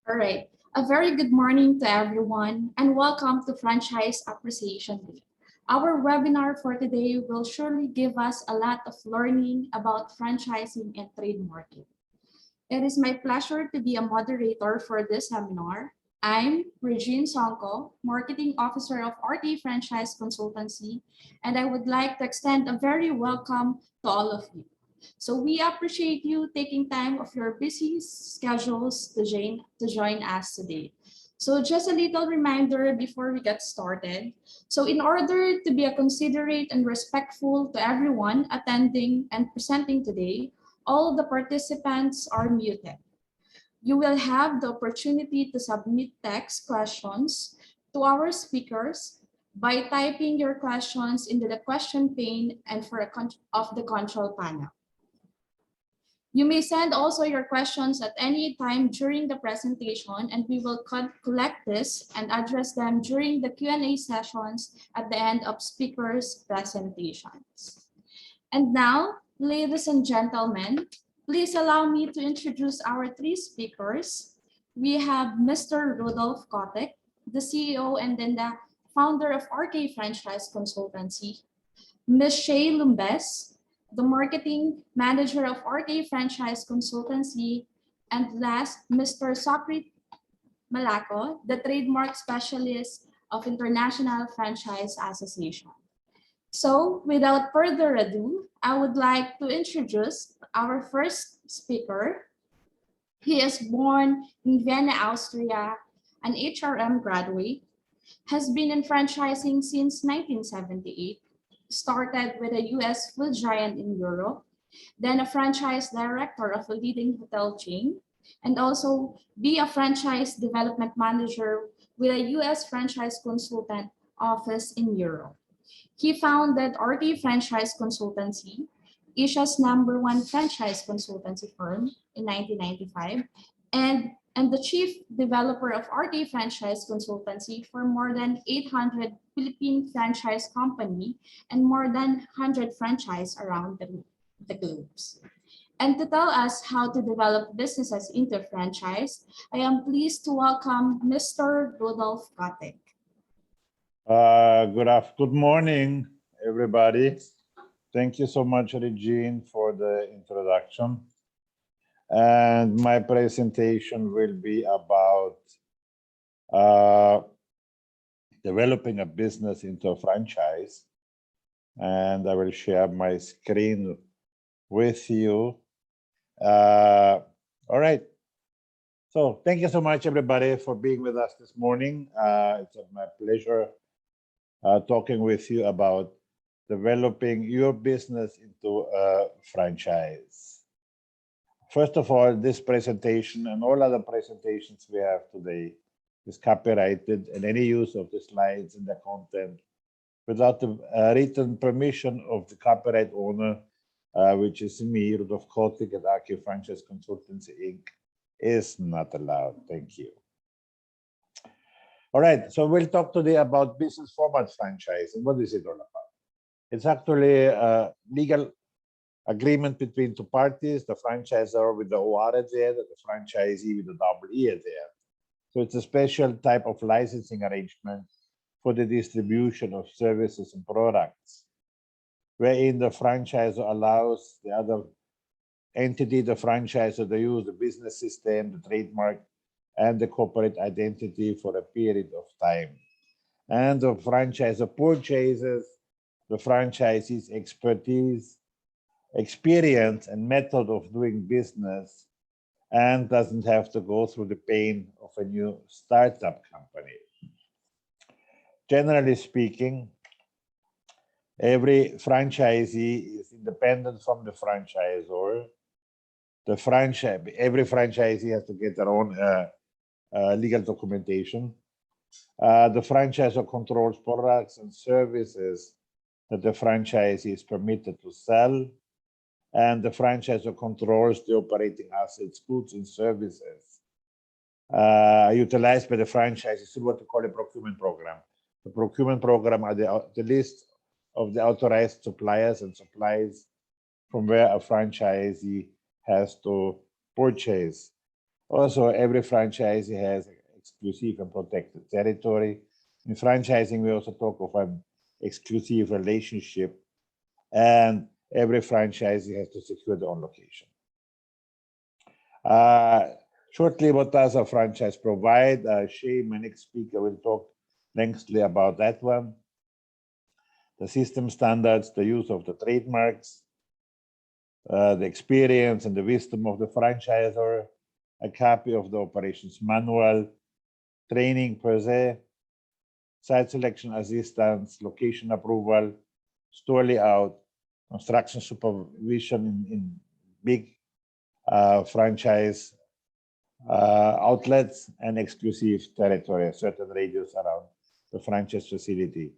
All right. A very good morning to everyone and welcome to Franchise Appreciation Day. Our webinar for today will surely give us a lot of learning about franchising and trademarking. It is my pleasure to be a moderator for this seminar. I'm Regine Sonko, Marketing Officer of RT Franchise Consultancy, and I would like to extend a very welcome to all of you. So we appreciate you taking time of your busy schedules to join us today. So just a little reminder before we get started. So in order to be a considerate and respectful to everyone attending and presenting today, all the participants are muted. You will have the opportunity to submit text questions to our speakers by typing your questions into the question pane and of the control panel. You may send also your questions at any time during the presentation, and we will collect this and address them during the Q&A sessions at the end of speakers' presentations. And now, ladies and gentlemen, please allow me to introduce our three speakers. We have Mr. Rudolf Kotik, the CEO and then the founder of RK Franchise Consultancy, Ms. Shey Lumbes, the marketing manager of RK Franchise Consultancy, and last, Mr. Sokrie Malaco, the trademark specialist of International Franchise Association. So without further ado, I would like to introduce our first speaker. He is born in Vienna, Austria, an HRM graduate, has been in franchising since 1978, started with a US food giant in Europe, then a franchise director of a leading hotel chain, and also be a franchise development manager with a US franchise consultant office in Europe. He founded RT Franchise Consultancy, Asia's #1 franchise consultancy firm in 1995, and the chief developer of RT Franchise Consultancy for more than 800 Philippine franchise company and more than 100 franchise around the globe. And to tell us how to develop businesses into franchise, I am pleased to welcome Mr. Rudolf Kotik. Good morning, everybody. Thank you so much, Regine, for the introduction. And my presentation will be about developing a business into a franchise. And I will share my screen with you. All right. So thank you so much, everybody, for being with us this morning. It's my pleasure talking with you about developing your business into a franchise. First of all, this presentation and all other presentations we have today is copyrighted, and any use of the slides and the content without the written permission of the copyright owner, which is me, Rudolf Kotik at RK Franchise Consultancy, Inc., is not allowed. Thank you. All right, so we'll talk today about business format franchise. And what is it all about? It's actually a legal agreement between two parties, the franchisor with the OR at the end and the franchisee with the double E at the end. So it's a special type of licensing arrangement for the distribution of services and products, wherein the franchisor allows the other entity, the franchisor, to use the business system, the trademark, and the corporate identity for a period of time. And the franchisor purchases the franchisee's expertise, experience, and method of doing business, and doesn't have to go through the pain of a new startup company. Generally speaking, every franchisee is independent from the franchisor. Every franchisee has to get their own legal documentation. The franchisor controls products and services that the franchisee is permitted to sell, and the franchisor controls the operating assets, goods, and services utilized by the franchisee through what we call a procurement program. The procurement program are the list of the authorized suppliers and supplies from where a franchisee has to purchase. Also, every franchisee has exclusive and protected territory. In franchising, we also talk of an exclusive relationship, and every franchisee has to secure their own location. Shortly, what does a franchise provide? Shey, my next speaker, will talk lengthily about that one. The system standards, the use of the trademarks, the experience and the wisdom of the franchisor, a copy of the operations manual, training per se, site selection assistance, location approval, store layout, construction supervision in big franchise outlets, and exclusive territory, a certain radius around the franchise facility.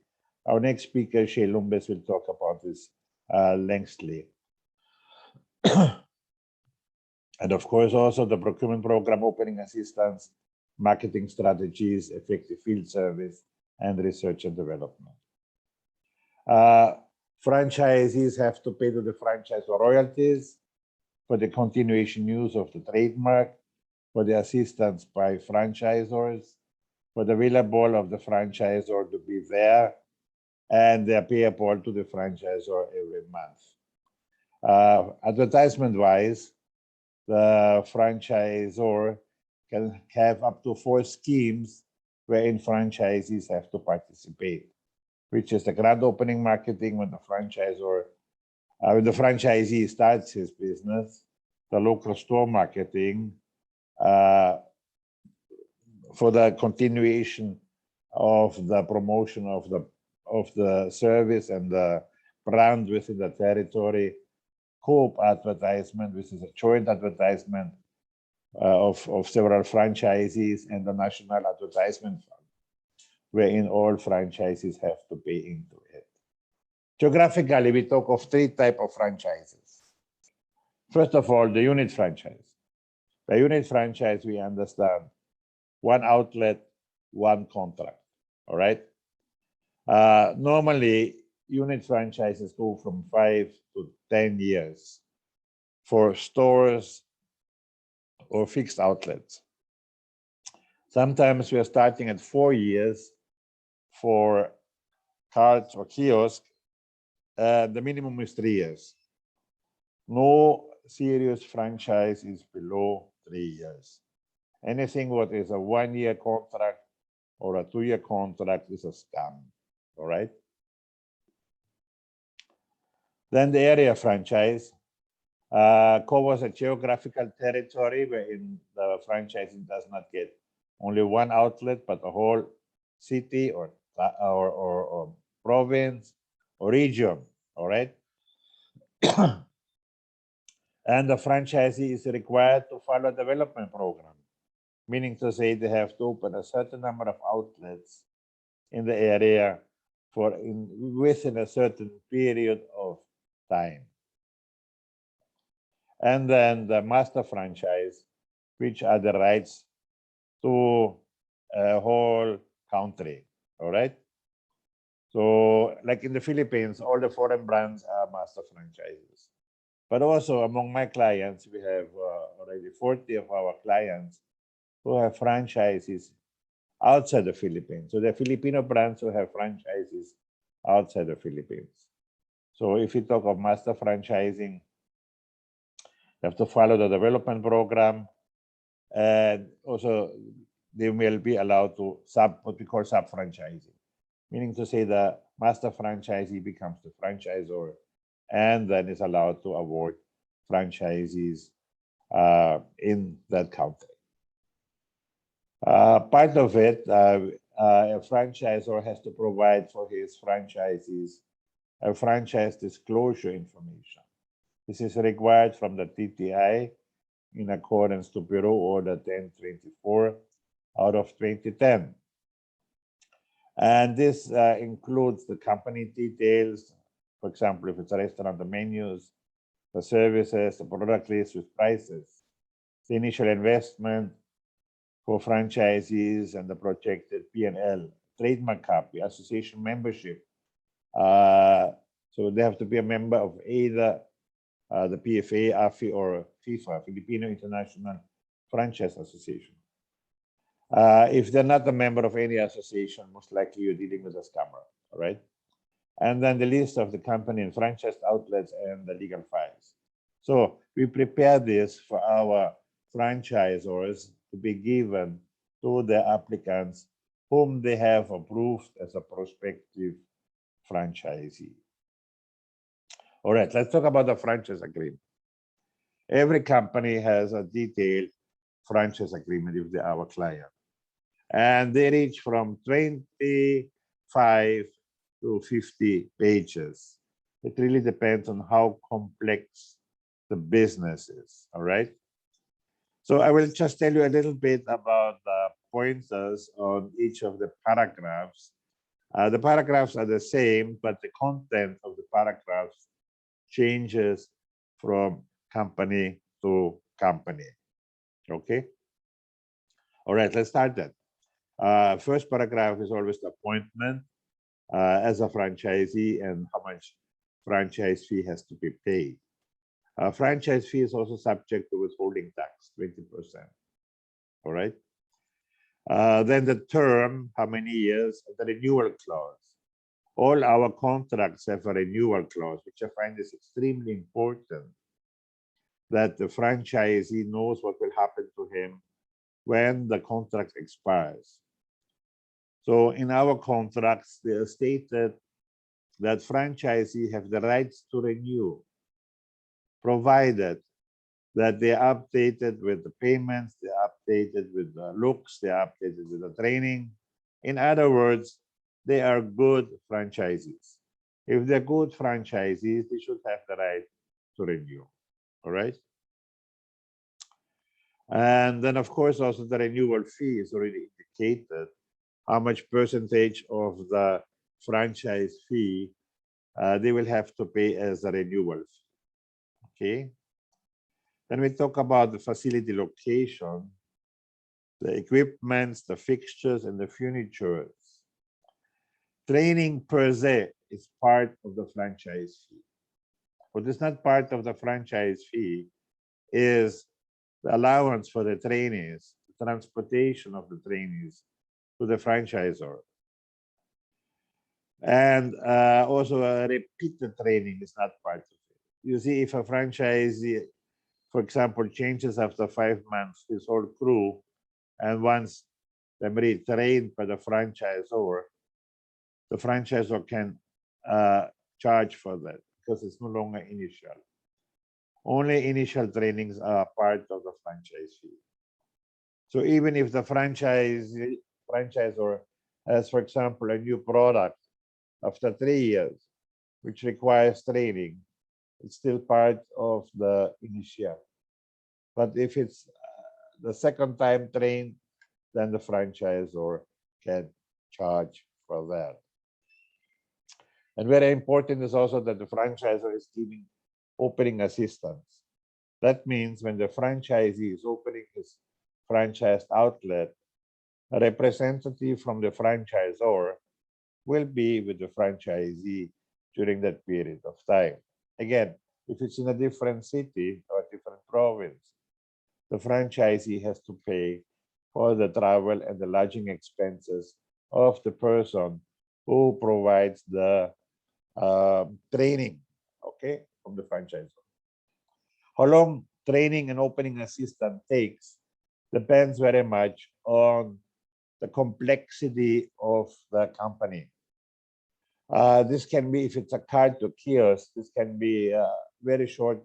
Our next speaker, Shey Lumbes, will talk about this lengthily. And of course, also the procurement program, opening assistance, marketing strategies, effective field service, and research and development. Franchisees have to pay to the franchisor royalties for the continuation use of the trademark, for the assistance by franchisors, for the available of the franchisor to be there, and they are payable to the franchisor every month. Advertisement-wise, the franchisor can have up to 4 schemes wherein franchisees have to participate, which is the grand opening marketing when the franchisor, when the franchisee starts his business, the local store marketing, for the continuation of the promotion of the service and the brand within the territory, co-op advertisement, which is a joint advertisement of several franchisees, and the national advertisement fund, wherein all franchises have to pay into it. Geographically, we talk of 3 types of franchises. First of all, the unit franchise. By unit franchise, we understand 1 outlet, 1 contract, all right? Normally, unit franchises go from 5 to 10 years for stores or fixed outlets. Sometimes we are starting at 4 years for carts or kiosk. The minimum is 3 years. No serious franchise is below 3 years. Anything what is a 1-year contract or a 2-year contract is a scam, all right? Then the area franchise covers a geographical territory wherein the franchising does not get only 1 outlet, but a whole city or province or region, all right? And the franchisee is required to follow a development program, meaning to say they have to open a certain number of outlets in the area within a certain period of time. And then the master franchise, which are the rights to a whole country, all right? So like in the Philippines, all the foreign brands are master franchises. But also among my clients, we have already 40 of our clients who have franchises outside the Philippines. So they're Filipino brands who have franchises outside the Philippines. So if you talk of master franchising, you have to follow the development program, and also they will be allowed to what we call sub-franchising, meaning to say the master franchisee becomes the franchisor and then is allowed to award franchisees in that country. Part of it, a franchisor has to provide for his franchisees a franchise disclosure information. This is required from the TTI in accordance to Bureau Order 1024 out of 2010. And this includes the company details. For example, if it's a restaurant, the menus, the services, the product list with prices, the initial investment for franchisees and the projected P&L, trademark copy, association membership. So they have to be a member of either the PFA, AFI, or FIFA, Filipino International franchise association. If they're not a member of any association, most likely you're dealing with a scammer, all right? And then the list of the company and franchise outlets and the legal files. So we prepare this for our franchisors to be given to the applicants whom they have approved as a prospective franchisee. All right, let's talk about the franchise agreement. Every company has a detailed franchise agreement with our client. And they reach from 25 to 50 pages. It really depends on how complex the business is, all right? So I will just tell you a little bit about the pointers on each of the paragraphs. The paragraphs are the same, but the content of the paragraphs changes from company to company, okay? All right, let's start that. First paragraph is always the appointment as a franchisee and how much franchise fee has to be paid. Franchise fee is also subject to withholding tax, 20%. All right. Then the term, how many years, the renewal clause. All our contracts have a renewal clause, which I find is extremely important, that the franchisee knows what will happen to him when the contract expires. So in our contracts, they are stated that franchisee have the rights to renew, provided that they are updated with the payments, they are updated with the looks, they are updated with the training. In other words, they are good franchisees. If they're good franchisees, they should have the right to renew, all right? And then, of course, also the renewal fee is already indicated, how much percentage of the franchise fee they will have to pay as a renewal fee, okay? Then we talk about the facility location, the equipments, the fixtures, and the furniture. Training per se is part of the franchise fee. What is not part of the franchise fee is the allowance for the trainees, the transportation of the trainees to the franchisor. And also repeated training is not part of it. You see, if a franchisee, for example, changes after 5 months his whole crew and wants them retrained by the franchisor can charge for that because it's no longer initial. Only initial trainings are part of the franchise fee. So even if the franchisor has, for example, a new product after 3 years, which requires training, it's still part of the initial. But if it's the second time trained, then the franchisor can charge for that. And very important is also that the franchisor is giving opening assistance. That means when the franchisee is opening his franchised outlet, a representative from the franchisor will be with the franchisee during that period of time. Again, if it's in a different city or a different province, the franchisee has to pay for the travel and the lodging expenses of the person who provides the training, okay, from the franchisor. How long training and opening assistant takes depends very much on the complexity of the company. This can be, if it's a card to kiosk, this can be very short,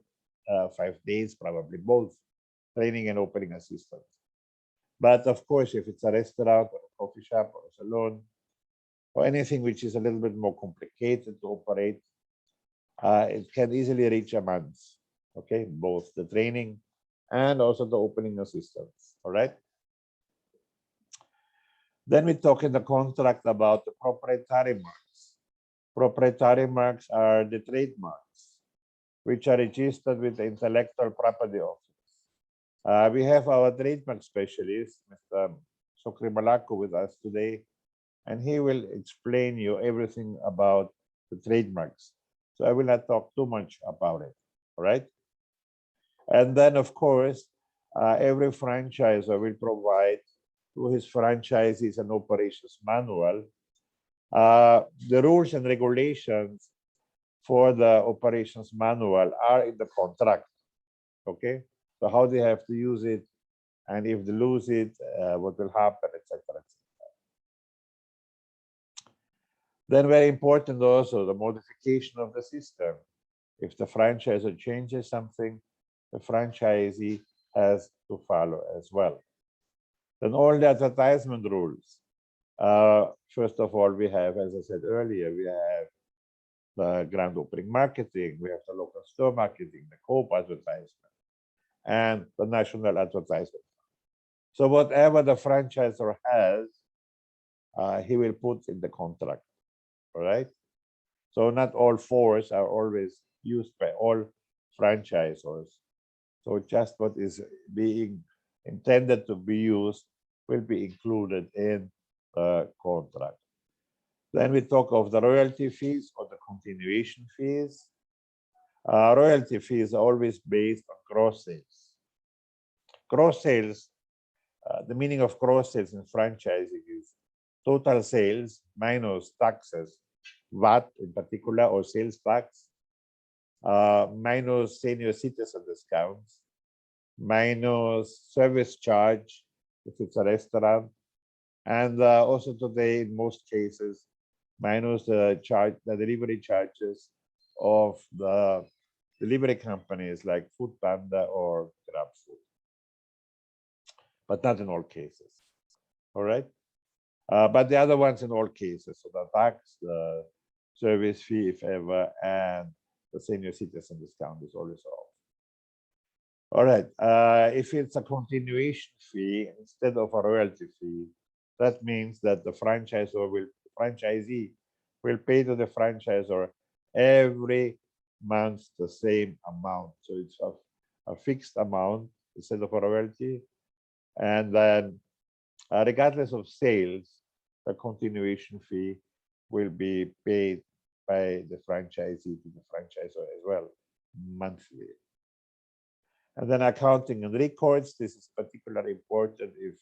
5 days, probably both training and opening assistance. But of course, if it's a restaurant or a coffee shop or a salon or anything which is a little bit more complicated to operate, it can easily reach a month, okay? Both the training and also the opening assistance, all right? Then we talk in the contract about the proprietary marks. Proprietary marks are the trademarks, which are registered with the Intellectual Property Office. We have our trademark specialist, Mr. Sokrie Malaco, with us today, and he will explain you everything about the trademarks. So I will not talk too much about it, all right? And then, of course, every franchisor will provide to his franchisees an operations manual. The rules and regulations for the operations manual are in the contract. Okay, so how they have to use it, and if they lose it, what will happen, etc. Then very important also the modification of the system. If the franchisor changes something, the franchisee has to follow as well. Then all the advertisement rules. First of all, we have, as I said earlier, we have the grand opening marketing, we have the local store marketing, the co-op advertisement, and the national advertisement. So whatever the franchisor has, he will put in the contract, all right? So not all fours are always used by all franchisors. So just what is being intended to be used will be included in the contract. Then we talk of the royalty fees or the continuation fees. Royalty fees are always based on gross sales. Gross sales, the meaning of gross sales in franchising is total sales minus taxes, VAT in particular, or sales tax, minus senior citizen discounts, minus service charge if it's a restaurant, and also today in most cases minus the delivery charges of the delivery companies like Food Panda or GrabFood, but not in all cases. All right, but the other ones in all cases, so the tax, the service fee, if ever, and the senior citizen discount is always off. All right, if it's a continuation fee instead of a royalty fee, that means that the franchisee will pay to the franchisor every month the same amount. So it's a fixed amount instead of a royalty. And then regardless of sales, the continuation fee will be paid by the franchisee to the franchisor as well, monthly. And then accounting and records, this is particularly important if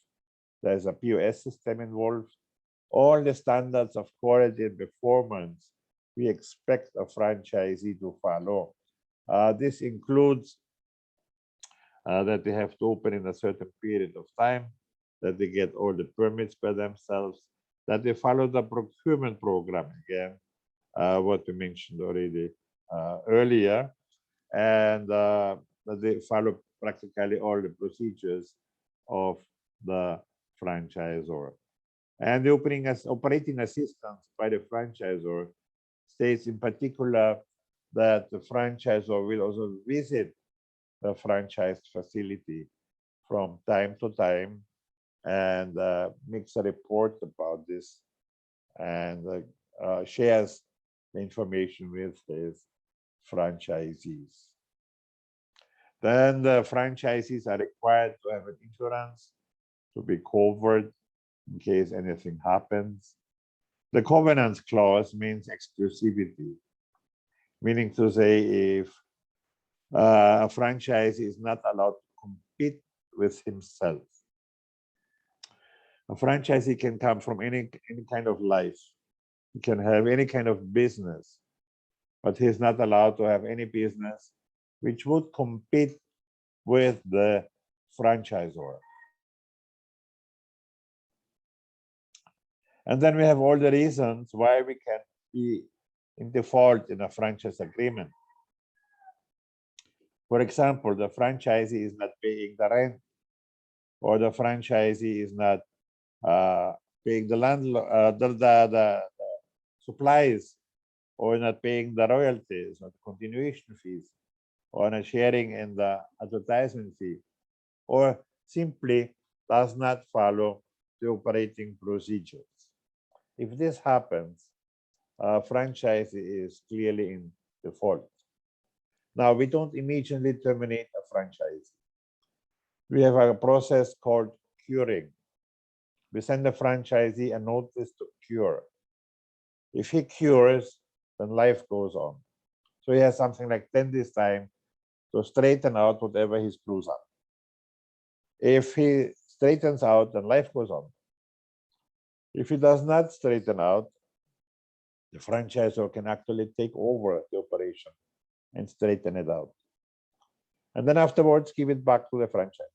there's a POS system involved. All the standards of quality and performance we expect a franchisee to follow. This includes that they have to open in a certain period of time, that they get all the permits by themselves, that they follow the procurement program again, what we mentioned already earlier, and that they follow practically all the procedures of the franchisor. And the operating assistance by the franchisor states in particular that the franchisor will also visit the franchise facility from time to time and makes a report about this and shares the information with his franchisees. Then the franchisees are required to have an insurance to be covered in case anything happens. The covenant clause means exclusivity, meaning to say if a franchisee is not allowed to compete with himself. A franchisee can come from any kind of life. He can have any kind of business, but he's not allowed to have any business which would compete with the franchisor. And then we have all the reasons why we can be in default in a franchise agreement. For example, the franchisee is not paying the rent, or the franchisee is not paying the landlord, the supplies, or not paying the royalties or the continuation fees, or not sharing in the advertisement fee, or simply does not follow the operating procedures. If this happens, franchisee is clearly in default. Now, we don't immediately terminate a franchise. We have a process called curing. We send the franchisee a notice to cure. If he cures, then life goes on. So he has something like 10 days time to straighten out whatever he screws up. If he straightens out, then life goes on. If he does not straighten out, the franchisor can actually take over the operation and straighten it out. And then afterwards, give it back to the franchise.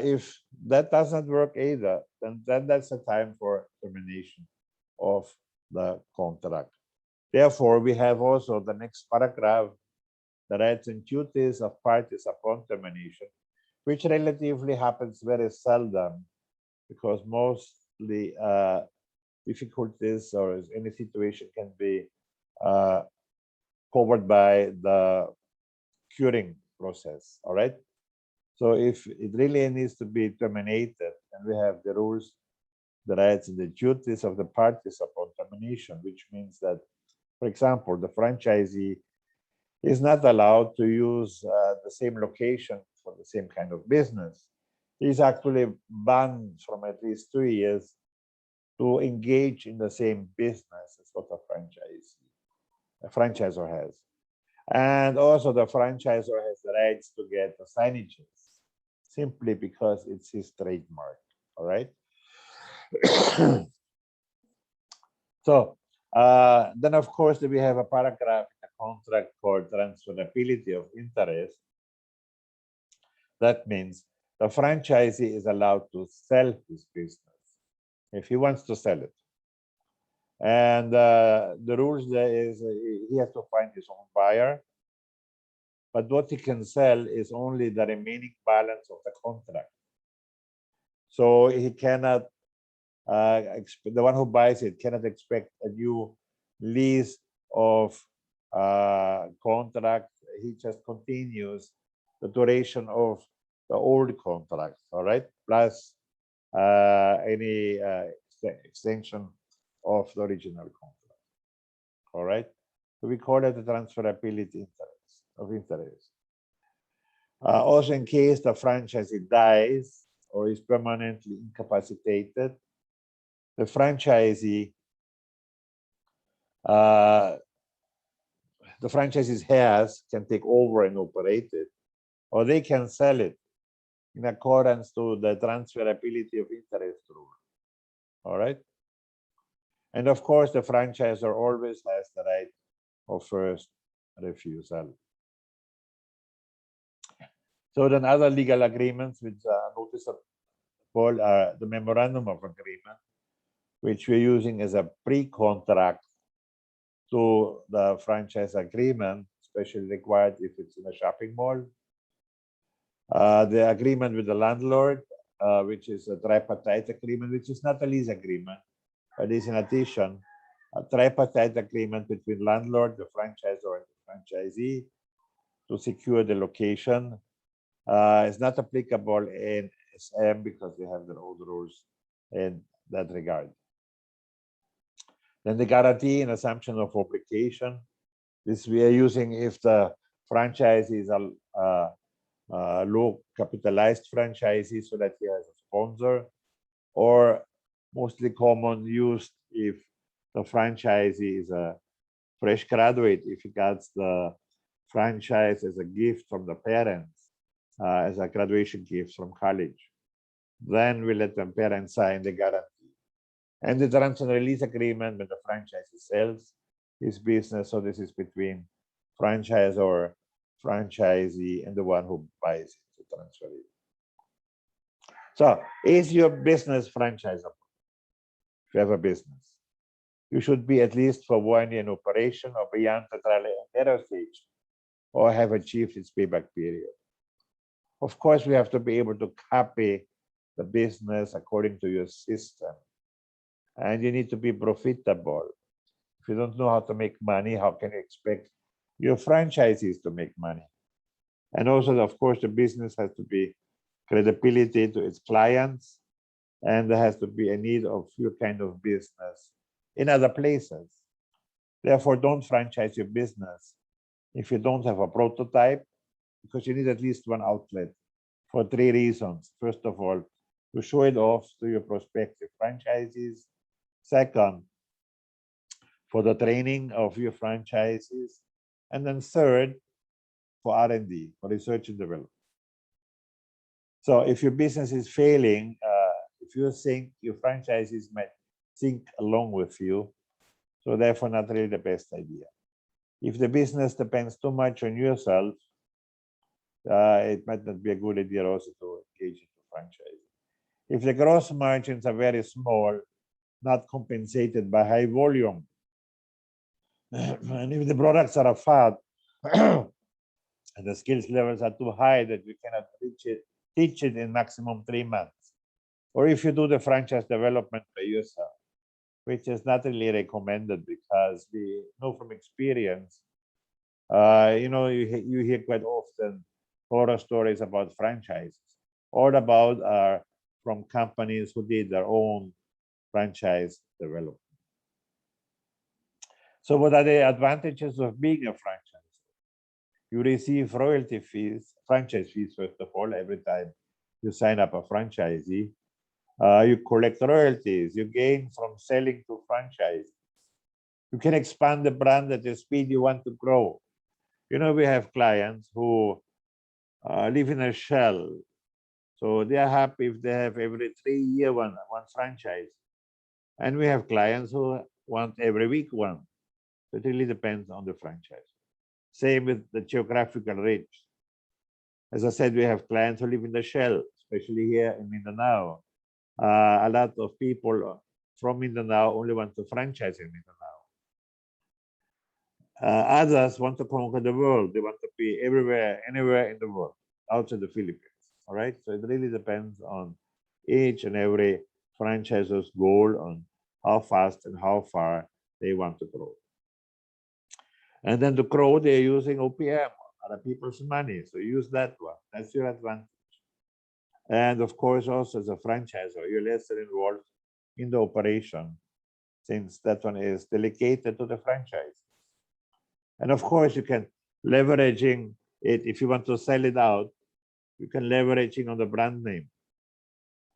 If that does not work either, then that's the time for termination of the contract. Therefore, we have also the next paragraph, the rights and duties of parties upon termination, which relatively happens very seldom because mostly difficulties or any situation can be covered by the curing process, all right? So if it really needs to be terminated, and we have the rules, the rights and the duties of the parties upon termination, which means that, for example, the franchisee is not allowed to use the same location for the same kind of business. He's actually banned from at least 2 years to engage in the same business as what a franchisor has. And also the franchisor has the rights to get the signages simply because it's his trademark, all right? So then of course we have a paragraph in the contract called transferability of interest. That means the franchisee is allowed to sell his business if he wants to sell it. And the rules there is he has to find his own buyer. But what he can sell is only the remaining balance of the contract. So he cannot, the one who buys it cannot expect a new lease of contract. He just continues the duration of the old contract, all right? Plus any extension of the original contract, all right? So we call it the transferability of interest. Also, in case the franchisee dies or is permanently incapacitated, the franchisee's heirs can take over and operate it, or they can sell it in accordance to the transferability of interest rule. All right. And of course, the franchisor always has the right of first refusal. So then other legal agreements which are noticeable are the memorandum of agreement, which we're using as a pre-contract to the franchise agreement, especially required if it's in a shopping mall. The agreement with the landlord, which is a tripartite agreement, which is not a lease agreement, but is in addition a tripartite agreement between landlord, the franchisor, and the franchisee to secure the location. It's not applicable in SM because they have their own rules in that regard. Then the guarantee and assumption of obligation. This we are using if the franchisee is a low capitalized franchisee so that he has a sponsor, or mostly common used if the franchisee is a fresh graduate, if he gets the franchise as a gift from the parents, as a graduation gift from college. Then we let the parents sign the guarantee. And the terms and release agreement when the franchisee sells his business. So this is between franchisor, franchisee, and the one who buys it to transfer it. So is your business franchisable? If you have a business, you should be at least for 1 year in operation or beyond the trial and error stage, or have achieved its payback period. Of course, we have to be able to copy the business according to your system. And you need to be profitable. If you don't know how to make money, how can you expect your franchisees to make money? And also, of course, the business has to be credibility to its clients, and there has to be a need of your kind of business in other places. Therefore, don't franchise your business if you don't have a prototype, because you need at least one outlet for 3 reasons. First of all, to show it off to your prospective franchisees. Second, for the training of your franchisees. And then third, for R&D, for research and development. So if your business is failing, if you think your franchisees might sink along with you, so therefore not really the best idea. If the business depends too much on yourself, it might not be a good idea also to engage into franchise. If the gross margins are very small, not compensated by high volume, and if the products are a fad, and the skills levels are too high that you cannot teach it in maximum 3 months, or if you do the franchise development by yourself, which is not really recommended because we know from experience, you hear quite often horror stories about franchises. All about are from companies who did their own franchise development. So what are the advantages of being a franchise? You receive royalty fees, franchise fees, first of all, every time you sign up a franchisee. You collect royalties, you gain from selling to franchise. You can expand the brand at the speed you want to grow. We have clients who live in a shell. So they are happy if they have every 3 year one franchise. And we have clients who want every week one. So it really depends on the franchise. Same with the geographical reach. As I said, we have clients who live in the shell, especially here in Mindanao. A lot of people from Mindanao only want to franchise in Mindanao. Others want to conquer the world. They want to be everywhere, anywhere in the world, outside the Philippines. All right. So it really depends on each and every franchisor's goal on how fast and how far they want to grow. And then to grow, they're using OPM, other people's money. So use that one. That's your advantage. And of course, also as a franchisor, you're less involved in the operation, since that one is delegated to the franchise. And of course, you can leveraging it. If you want to sell it out, you can leveraging on the brand name.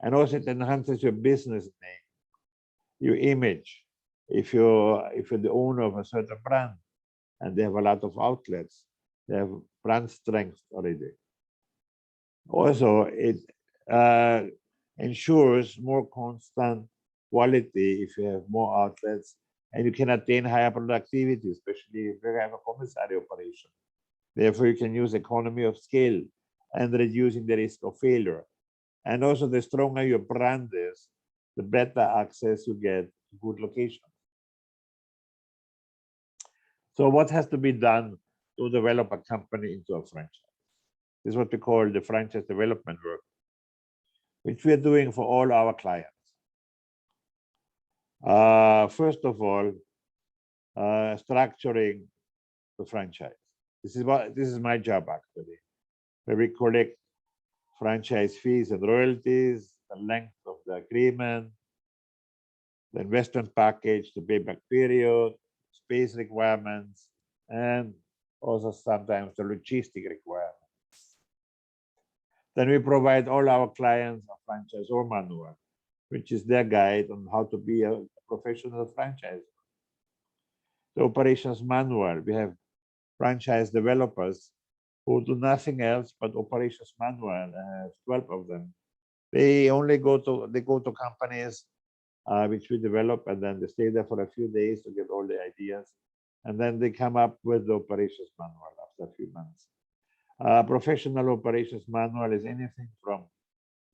And also it enhances your business name, your image. If you're the owner of a certain brand and they have a lot of outlets, they have brand strength already. Also, it ensures more constant quality if you have more outlets, and you can attain higher productivity, especially if you have a commissary operation. Therefore, you can use economy of scale and reducing the risk of failure. And also, the stronger your brand is, the better access you get to good locations. So what has to be done to develop a company into a franchise? This is what we call the franchise development work, which we are doing for all our clients. First of all, structuring the franchise. This is my job actually, where we collect franchise fees and royalties, the length of the agreement, the investment package, the payback period, space requirements, and also sometimes the logistic requirements. Then we provide all our clients a franchisor manual, which is their guide on how to be a professional franchisor. The operations manual, we have franchise developers who do nothing else but operations manual. I have 12 of them. They go to companies which we develop, and then they stay there for a few days to get all the ideas, and then they come up with the operations manual after a few months. Professional operations manual is anything from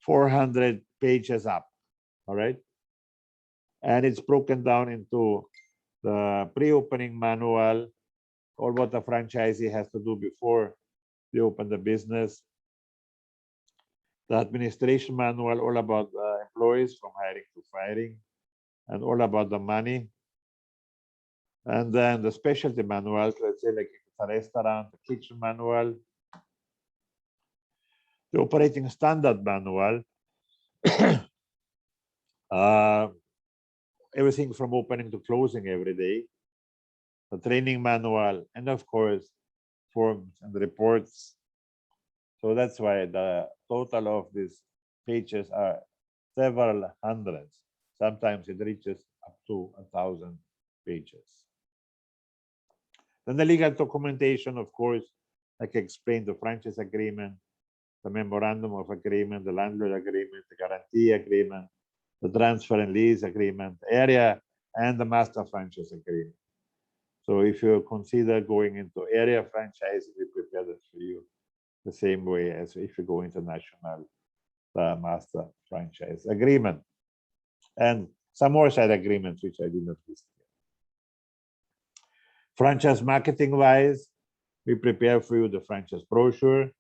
400 pages up, all right? And it's broken down into the pre-opening manual, all what the franchisee has to do before they open the business. The administration manual, all about employees from hiring to firing, and all about the money. And then the specialty manuals, let's say like a restaurant, the kitchen manual, the operating standard manual, everything from opening to closing every day, the training manual, and of course, forms and reports. So that's why the total of these pages are several hundreds. Sometimes it reaches up to 1,000 pages. Then the legal documentation, of course, like I explained, the franchise agreement, the memorandum of agreement, the landlord agreement, the guarantee agreement, the transfer and lease agreement, area, and the master franchise agreement. So if you consider going into area franchise, we prepare that for you the same way as if you go international, the master franchise agreement. And some more side agreements, which I did not list here. Franchise marketing wise, we prepare for you the franchise brochure,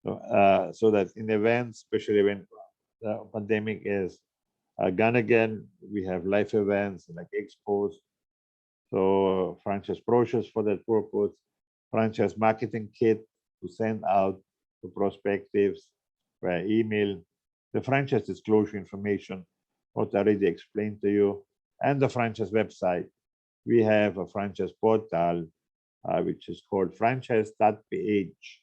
so that in events, especially when the pandemic is gone again, we have live events like expos. So franchise brochures for that purpose, franchise marketing kit to send out to prospectives via email, the franchise disclosure information, what I already explained to you, and the franchise website. We have a franchise portal, which is called franchise.ph.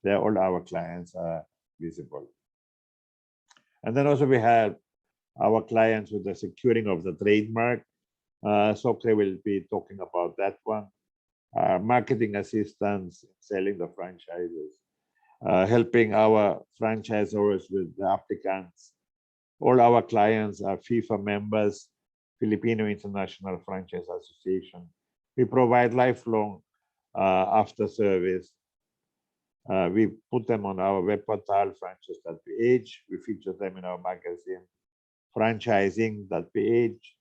There all our clients are visible. And then also we have our clients with the securing of the trademark. Sokrie will be talking about that one. Marketing assistance, selling the franchises, helping our franchisors with the applicants. All our clients are FIFA members, Filipino International Franchise Association. We provide lifelong after service. We put them on our web portal, franchise.ph. We feature them in our magazine, franchising.ph.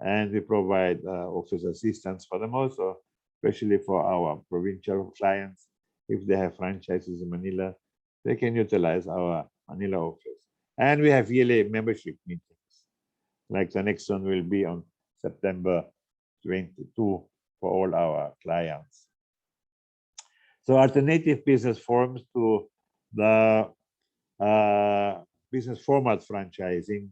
And we provide office assistance for them also, especially for our provincial clients. If they have franchises in Manila, they can utilize our Manila office. And we have yearly membership meetings. Like the next one will be on September 22 for all our clients. So alternative business forms to the business format franchising.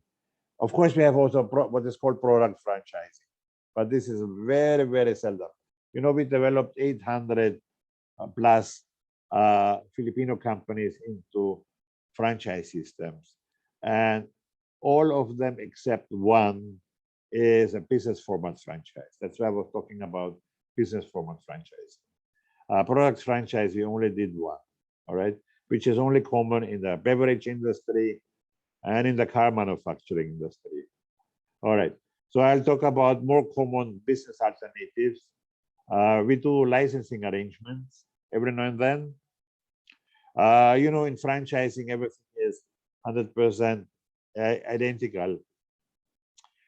Of course, we have also what is called product franchising, but this is very, very seldom. You know, we developed 800 plus Filipino companies into franchise systems, and all of them except one is a business format franchise. That's why I was talking about business format franchise. Product franchise, we only did one, all right, which is only common in the beverage industry and in the car manufacturing industry. All right, so I'll talk about more common business alternatives. We do licensing arrangements every now and then. You know, in franchising, everything is 100% identical.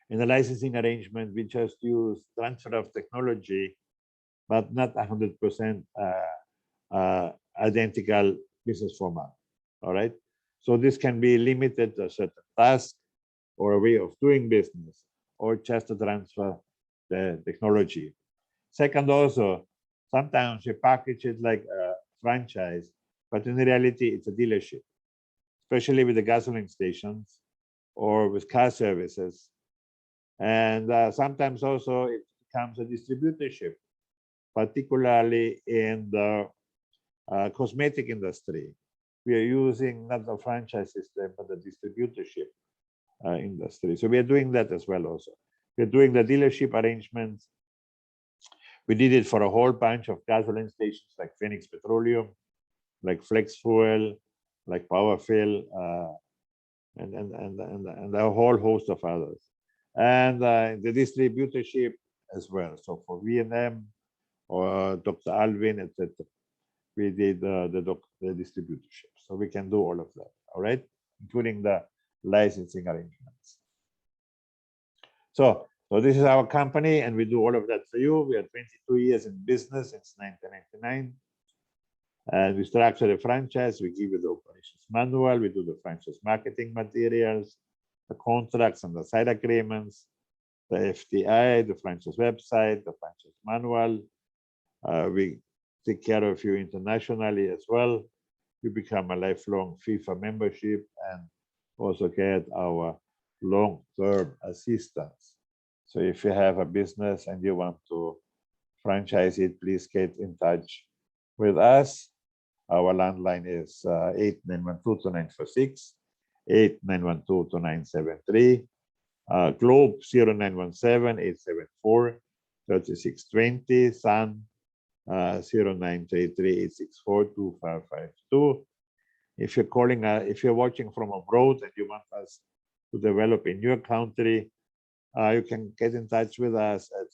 In the licensing arrangement, we just use transfer of technology, but not 100% identical business format. All right. So this can be limited to a certain task or a way of doing business, or just to transfer the technology. Second, also, sometimes we package it like a franchise, but in reality, it's a dealership, especially with the gasoline stations or with car services. And sometimes also it becomes a distributorship, particularly in the cosmetic industry. We are using not the franchise system, but the distributorship industry. So we are doing that as well also. We're doing the dealership arrangements. We did it for a whole bunch of gasoline stations like Phoenix Petroleum, like Flex Fuel, like Powerfill, and a whole host of others. And the distributorship as well. So for V&M or Dr. Alvin, etc., we did the distributorship. So we can do all of that, all right, including the licensing arrangements. So this is our company, and we do all of that for you. We are 22 years in business since 1999. And we structure the franchise. We give you the operations manual. We do the franchise marketing materials, the contracts and the side agreements, the FTI, the franchise website, the franchise manual. We take care of you internationally as well. You become a lifelong FIFA membership and also get our long-term assistance. So if you have a business and you want to franchise it, please get in touch with us. Our landline is 8912-2946, 8912-2973, Globe 0917-874-3620, Sun 0933-864-2552. If you're calling, if you're watching from abroad and you want us to develop in your country, you can get in touch with us at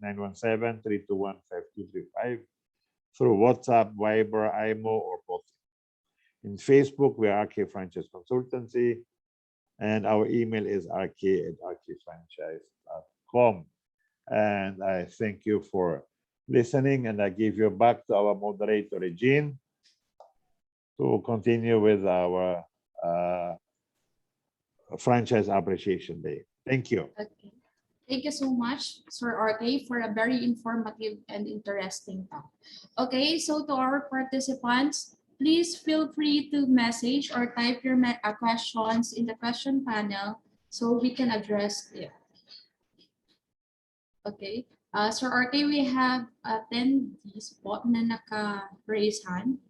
63917-321-5235 through WhatsApp, Viber, IMO, or both. In Facebook, we are RK Franchise Consultancy, and our email is rk@rkfranchise.com. And I thank you for listening, and I give you back to our moderator, Regine, to continue with our Franchise Appreciation Day. Thank you. Okay. Thank you so much, Sir RK, for a very informative and interesting talk. Okay, so to our participants, please feel free to message or type your questions in the question panel so we can address it. Okay. Sir RK, we have attendees po na naka-raise hand.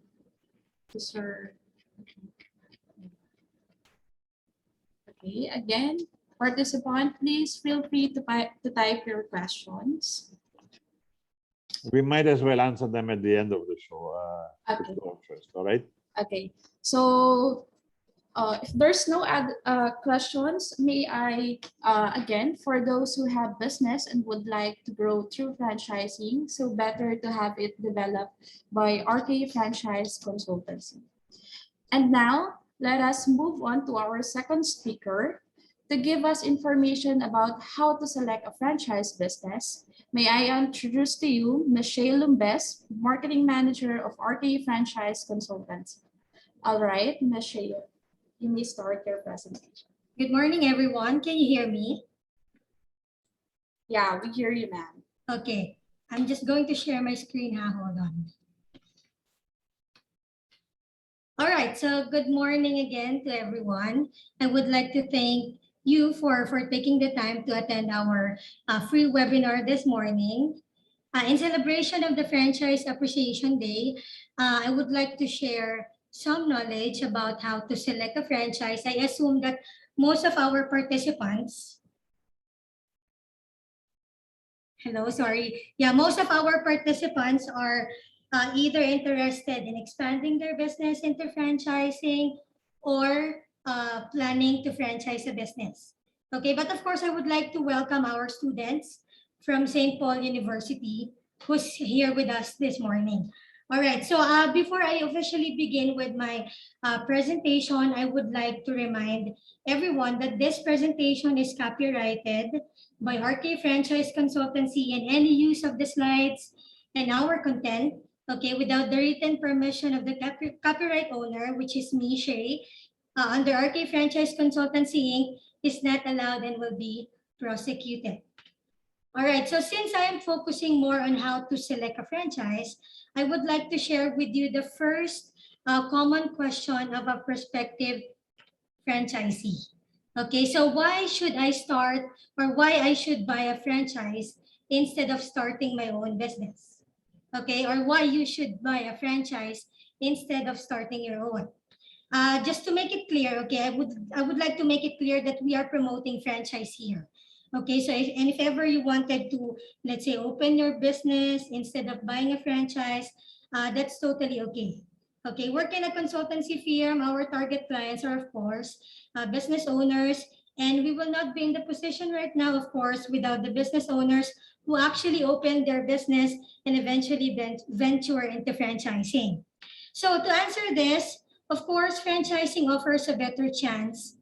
To Sir. Okay, again, participant, please feel free to type your questions. We might as well answer them at the end of the show. Okay. First, all right? Okay, so if there's no questions, may I, again, for those who have business and would like to grow through franchising, so better to have it developed by RK Franchise Consultancy. And now, let us move on to our second speaker to give us information about how to select a franchise business. May I introduce to you Ms. Shey Lumbes, Marketing Manager of RK Franchise Consultancy. All right, Ms. Shey, you may start your presentation. Good morning, everyone. Can you hear me? Yeah, we hear you, ma'am. Okay, I'm just going to share my screen. Hold on. All right, so good morning again to everyone. I would like to thank you for taking the time to attend our free webinar this morning. In celebration of the Franchise Appreciation Day, I would like to share some knowledge about how to select a franchise. I assume that most of our participants, most of our participants are either interested in expanding their business into franchising or planning to franchise a business. Okay, but of course, I would like to welcome our students from St. Paul University who's here with us this morning. All right, so before I officially begin with my presentation, I would like to remind everyone that this presentation is copyrighted by RK Franchise Consultancy, and any use of the slides and our content, okay, without the written permission of the copyright owner, which is me, Shey, under RK Franchise Consultancy Inc., is not allowed and will be prosecuted. All right, so since I am focusing more on how to select a franchise, I would like to share with you the first common question of a prospective franchisee. Okay, so why should I start, or why I should buy a franchise instead of starting my own business? Okay, or why you should buy a franchise instead of starting your own? Just to make it clear, okay, I would like to make it clear that we are promoting franchise here. Okay, so if ever you wanted to, let's say, open your business instead of buying a franchise, that's totally okay. Okay, work in a consultancy firm, our target clients are, of course, business owners, and we will not be in the position right now, of course, without the business owners who actually opened their business and eventually venture into franchising. So to answer this, of course, franchising offers a better chance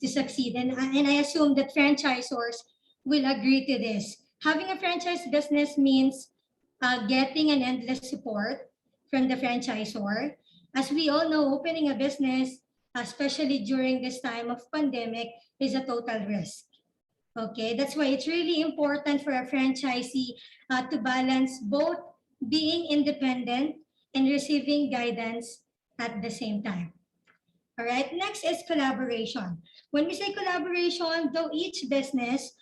to succeed, and I assume that franchisors will agree to this. Having a franchise business means getting an endless support from the franchisor. As we all know, opening a business, especially during this time of pandemic, is a total risk. Okay, that's why it's really important for a franchisee to balance both being independent and receiving guidance at the same time. All right, next is collaboration. When we say collaboration, though each business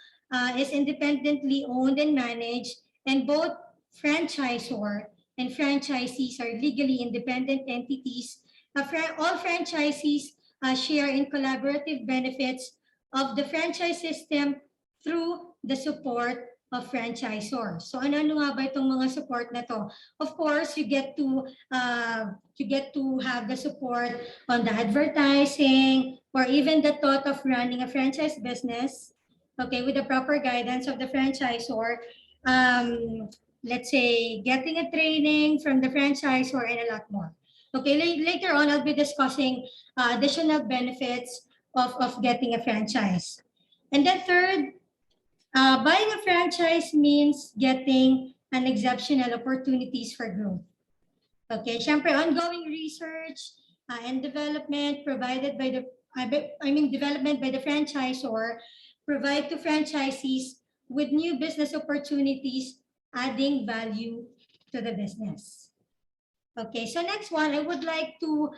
is independently owned and managed, and both franchisor and franchisees are legally independent entities, all franchisees share in collaborative benefits of the franchise system through the support of franchisor. So ano nga ba itong mga support na to? Of course, you get to have the support on the advertising or even the thought of running a franchise business. Okay, with the proper guidance of the franchisor. Let's say getting a training from the franchisor and a lot more. Okay, later on I'll be discussing additional benefits of getting a franchise. And then third, buying a franchise means getting an exceptional opportunities for growth. Okay, syempre ongoing research and development provided by the development by the franchisor provide to franchisees with new business opportunities, adding value to the business. Okay, so next one, I would like to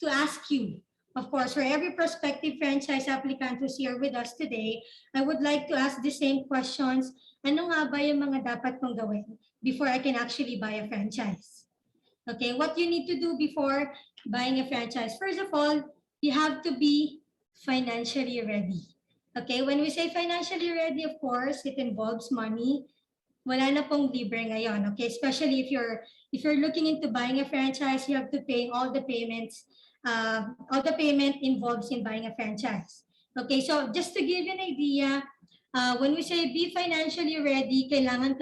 ask you, of course, for every prospective franchise applicant who's here with us today, I would like to ask the same questions. Ano nga ba yung mga dapat kong gawin before I can actually buy a franchise? Okay, what you need to do before buying a franchise? First of all, you have to be financially ready. Okay, when we say financially ready, of course, it involves money. Wala na pong libre ngayon, okay? Especially if you're looking into buying a franchise, you have to pay all the payments, all the payment involves in buying a franchise. Okay, so just to give you an idea, when we say be financially ready, kailangan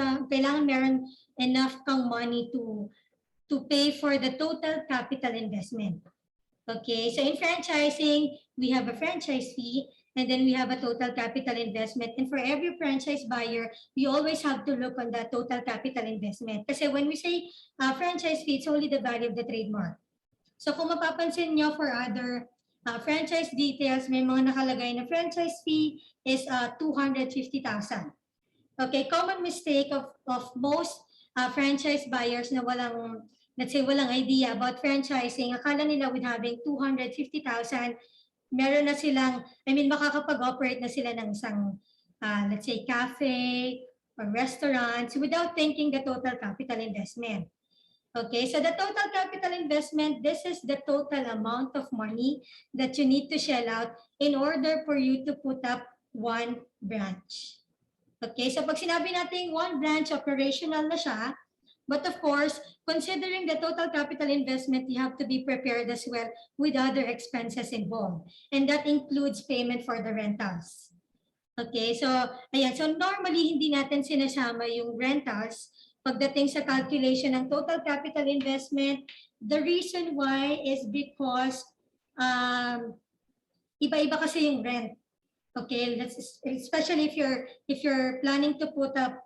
meron enough kang money to pay for the total capital investment. Okay, so in franchising, we have a franchise fee, and then we have a total capital investment. And for every franchise buyer, we always have to look on the total capital investment. Kasi when we say franchise fee, it's only the value of the trademark. So kung mapapansin nyo for other franchise details, may mga nakalagay na franchise fee is 250,000. Okay, common mistake of most franchise buyers na let's say walang idea about franchising, akala nila with having 250,000, meron na silang, makakapag-operate na sila ng isang, let's say, cafe or restaurants without thinking the total capital investment. Okay, so the total capital investment, this is the total amount of money that you need to shell out in order for you to put up one branch. Okay, so pag sinabi natin one branch, operational na siya, but of course, considering the total capital investment, you have to be prepared as well with other expenses involved. And that includes payment for the rentals. Okay, so ayan, so normally hindi natin sinasama yung rentals pagdating sa calculation ng total capital investment. The reason why is because iba-iba kasi yung rent. Okay, especially if you're planning to put up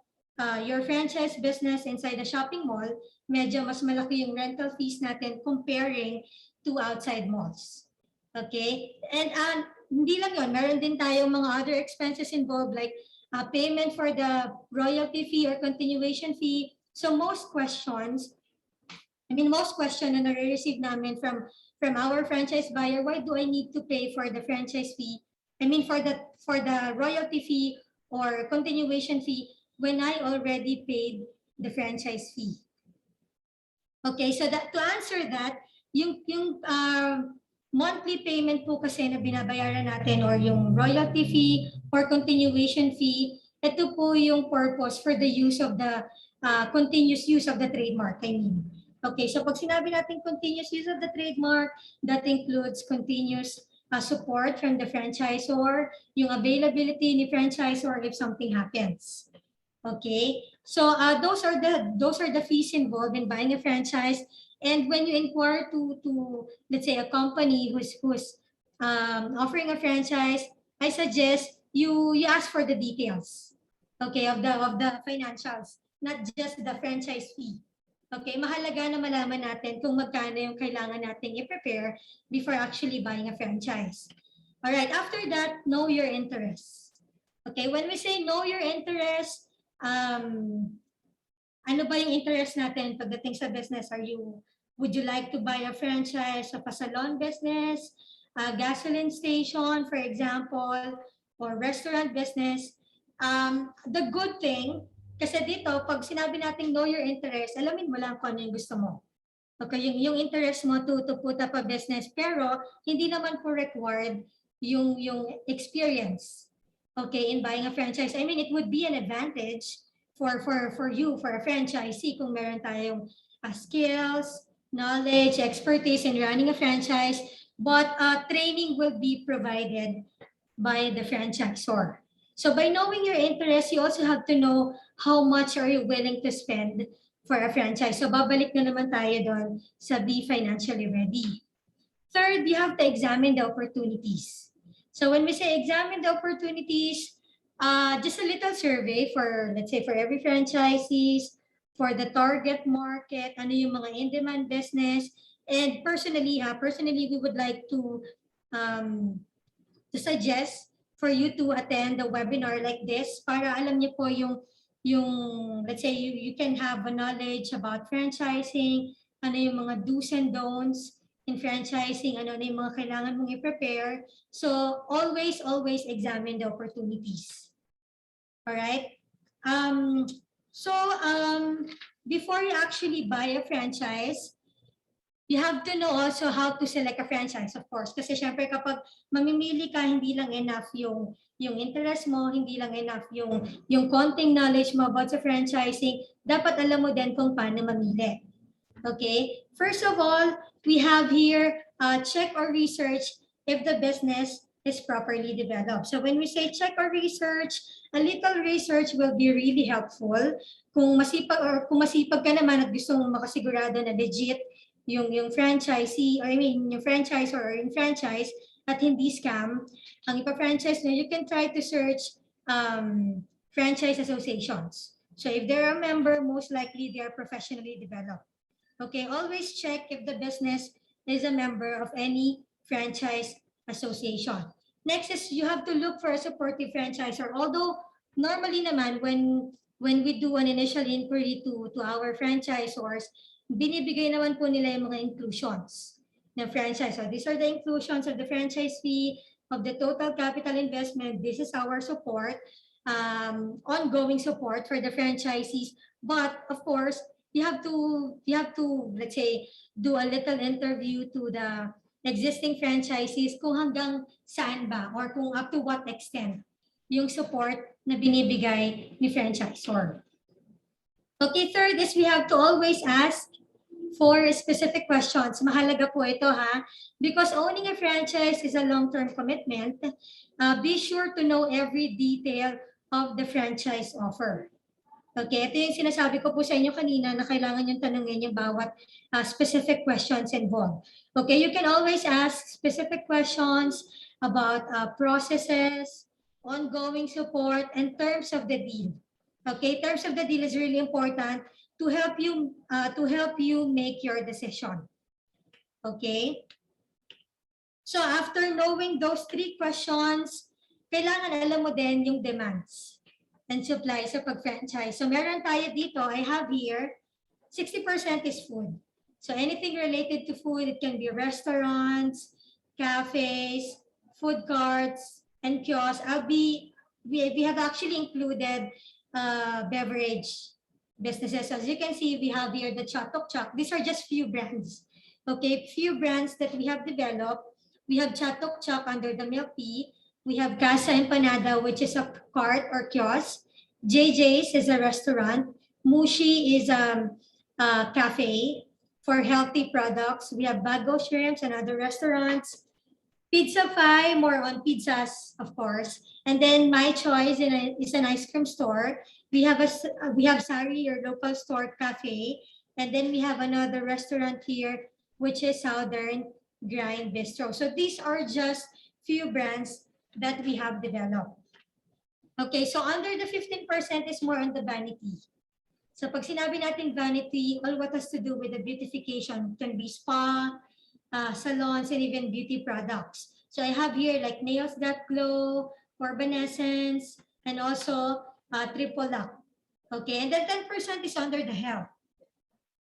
your franchise business inside a shopping mall, medyo mas malaki yung rental fees natin comparing to outside malls. Okay? And hindi lang yun, meron din tayong mga other expenses involved like payment for the royalty fee or continuation fee. So most questions na nare-receive namin from our franchise buyer, why do I need to pay for the franchise fee? For the royalty fee or continuation fee when I already paid the franchise fee. Okay, so to answer that, yung monthly payment po kasi na binabayaran natin or yung royalty fee or continuation fee, ito po yung purpose for the use of the continuous use of the trademark, Okay, so pag sinabi natin continuous use of the trademark, that includes continuous support from the franchisor, yung availability ni franchisor if something happens. Okay, so those are the fees involved in buying a franchise. And when you inquire to let's say a company who's offering a franchise, I suggest you ask for the details, okay, of the financials, not just the franchise fee. Okay, mahalaga na malaman natin kung magkano yung kailangan nating i-prepare before actually buying a franchise. All right, after that, know your interest. Okay, when we say know your interest, ano ba yung interest natin pagdating sa business? Would you like to buy a franchise of a salon business, a gasoline station, for example, or restaurant business? The good thing, kasi dito, pag sinabi natin know your interest, alamin mo lang kung ano yung gusto mo. Okay, yung interest mo to put up a business, pero hindi naman po required yung experience. okay, in buying a franchise. I mean, it would be an advantage for you, for a franchisee, kung meron tayong skills, knowledge, expertise in running a franchise, but training will be provided by the franchisor. So by knowing your interests, you also have to know how much are you willing to spend for a franchise. So babalik na naman tayo doon sa be financially ready. Third, you have to examine the opportunities. So when we say examine the opportunities, just a little survey for, let's say, for every franchisees, for the target market, ano yung mga in-demand business, and personally, we would like to suggest for you to attend a webinar like this para alam niyo po yung let's say you can have a knowledge about franchising, ano yung mga do's and don'ts in franchising, ano na yung mga kailangan mong i-prepare. So always examine the opportunities. All right? Before you actually buy a franchise, you have to know also how to select a franchise, of course. Kasi syempre kapag mamimili ka, hindi lang enough yung interest mo, hindi lang enough yung konting knowledge mo about sa franchising, dapat alam mo din kung paano mamili. Okay? First of all, we have here, check or research if the business is properly developed. So when we say check or research, a little research will be really helpful. Kung masipag ka naman at gusto mong makasigurado na legit yung franchisee, or I mean, yung franchisor or yung franchise at hindi scam, ang ipa-franchise nyo, you can try to search franchise associations. So if they're a member, most likely they are professionally developed. Okay, always check if the business is a member of any franchise association. Next is you have to look for a supportive franchisor. Although normally naman when we do an initial inquiry to our franchisors, binibigay naman po nila yung mga inclusions ng franchise. So these are the inclusions of the franchise fee, of the total capital investment. This is our support, ongoing support for the franchisees. But of course, you have to let's say do a little interview to the existing franchisees kung hanggang saan ba or kung up to what extent yung support na binibigay ni franchisor. Okay, third is we have to always ask for specific questions. Mahalaga po ito ha, because owning a franchise is a long-term commitment. Be sure to know every detail of the franchise offer. Okay, ito yung sinasabi ko po sa inyo kanina na kailangan yung tanungin yung bawat specific questions involved. Okay, you can always ask specific questions about processes, ongoing support, and terms of the deal. Okay, terms of the deal is really important to help you make your decision. Okay? So after knowing those 3 questions, kailangan alam mo din yung demands and supply sa pag-franchise. So meron tayo dito, I have here, 60% is food. So anything related to food, it can be restaurants, cafes, food carts, and kiosks. We have actually included beverage businesses. As you can see, we have here the Chatok Chak. These are just few brands. Okay, few brands that we have developed. We have Chatok Chak under the milk tea. We have Casa Empanada, which is a cart or kiosk. JJ's is a restaurant. Mushi is a cafe for healthy products. We have Bago Shrimps and other restaurants. Pizza Fi, more on pizzas, of course. And then My Choice is an ice cream store. We have Sari, your local store cafe. And then we have another restaurant here, which is Southern Grind Bistro. So these are just few brands that we have developed. Okay, so under the 15% is more on the vanity. So pag sinabi natin vanity, all what has to do with the beautification can be spa, salons, and even beauty products. So I have here like Nails That Glow, Urban Essence, and also Triple Up. Okay, and then 10% is under the health.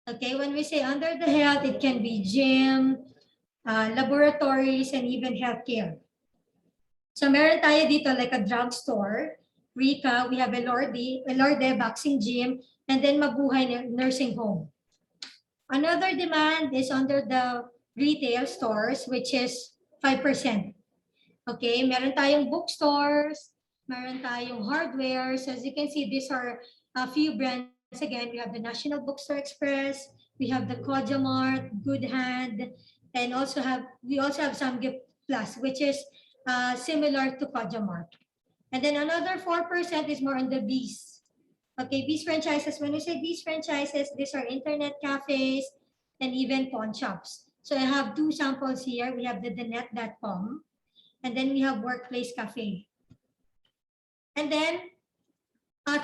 Okay, when we say under the health, it can be gym, laboratories, and even healthcare. So meron tayo dito like a drugstore, Rika, we have Elorde Boxing Gym, and then Mabuhay Nursing Home. Another demand is under the retail stores, which is 5%. Okay, meron tayong bookstores, meron tayong hardware. So as you can see, these are a few brands. Again, we have the National Bookstore Express, we have the Kojamart, Good Hand, and we also have some Gift Plus, which is similar to Kojamart. And then another 4% is more on the Bees. Okay, Bees franchises. When we say Bees franchises, these are internet cafes and even pawn shops. So I have 2 samples here. We have the thenet.com, and then we have Workplace Cafe. And then 3%,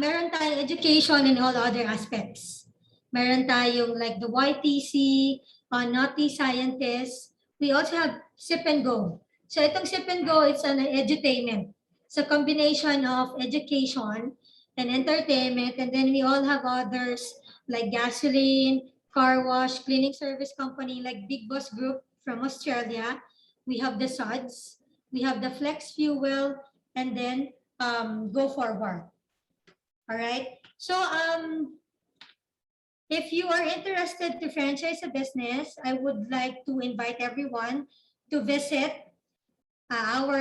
meron tayong education and all other aspects. Meron tayong like the YTC, Naughty Scientists. We also have Sip and Go. So itong Sip and Go, it's an edutainment. It's a combination of education and entertainment. And then we all have others like gasoline, car wash, cleaning service company like Big Boss Group from Australia. We have the Suds. We have the Flex Fuel, and then Go Forward. All right. So if you are interested to franchise a business, I would like to invite everyone to visit our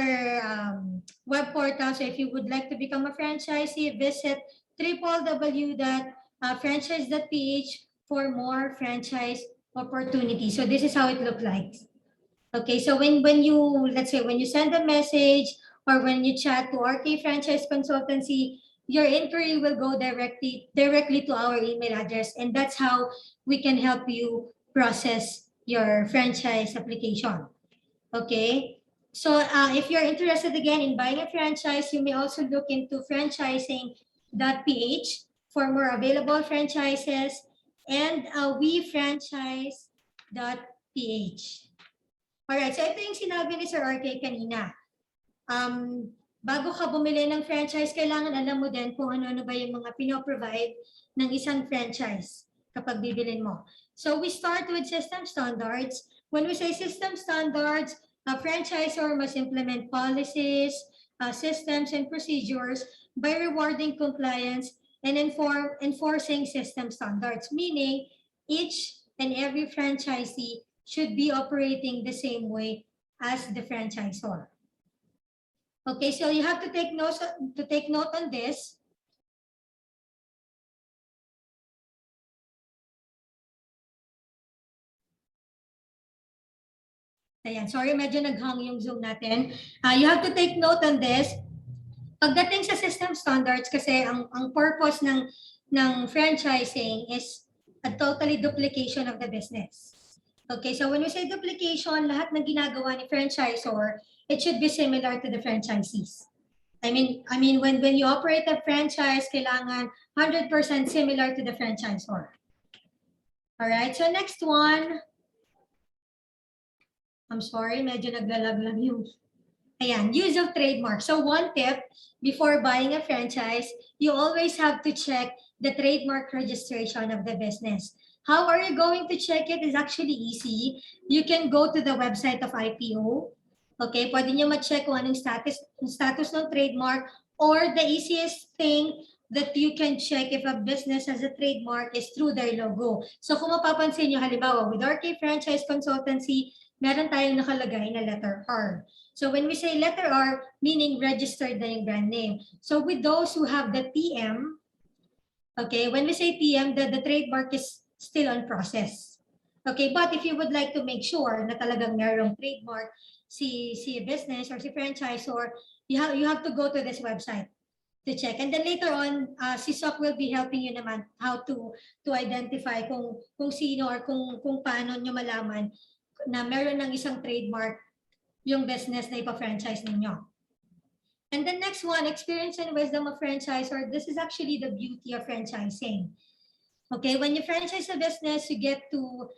web portal. So if you would like to become a franchisee, visit www.franchise.ph for more franchise opportunities. So this is how it looks like. Okay, so when you, let's say, when you send a message or when you chat to RK Franchise Consultancy, your inquiry will go directly to our email address, and that's how we can help you process your franchise application. Okay, so if you're interested again in buying a franchise, you may also look into franchising.ph for more available franchises, and wefranchise.ph. Alright, so ito yung sinabi ni Sir RK kanina. Bago ka bumili ng franchise, kailangan alam mo din kung ano-ano ba yung mga pinoprovide ng isang franchise kapag bibilin mo. So we start with system standards. When we say system standards, a franchisor must implement policies, systems, and procedures by rewarding compliance and enforcing system standards, meaning each and every franchisee should be operating the same way as the franchisor. Okay, so you have to take note on this. Ayan, sorry, medyo naghang yung Zoom natin. You have to take note on this. Pagdating sa system standards, kasi ang purpose ng franchising is a totally duplication of the business. Okay, so when we say duplication, lahat ng ginagawa ni franchisor, it should be similar to the franchisees. I mean when you operate a franchise, kailangan 100% similar to the franchisor. All right, so next one. I'm sorry, medyo naglalag lang yung. Ayan, use of trademark. So one tip, before buying a franchise, you always have to check the trademark registration of the business. How are you going to check it? It's actually easy. You can go to the website of IPO. Okay, pwede nyo ma-check kung anong status ng trademark, or the easiest thing that you can check if a business has a trademark is through their logo. So kung mapapansin nyo, halimbawa, with RK Franchise Consultancy, meron tayong nakalagay na letter R. So when we say letter R, meaning registered na yung brand name. So with those who have the TM, okay, when we say TM, the trademark is still on process. Okay, but if you would like to make sure na talagang merong trademark si business or si franchisor, you have to go to this website to check. And then later on, si Sok will be helping you naman how to identify kung sino or kung paano nyo malaman na meron ng isang trademark yung business na ipa-franchise ninyo. And the next one, experience and wisdom of franchisor. This is actually the beauty of franchising. Okay, when you franchise a business, you get to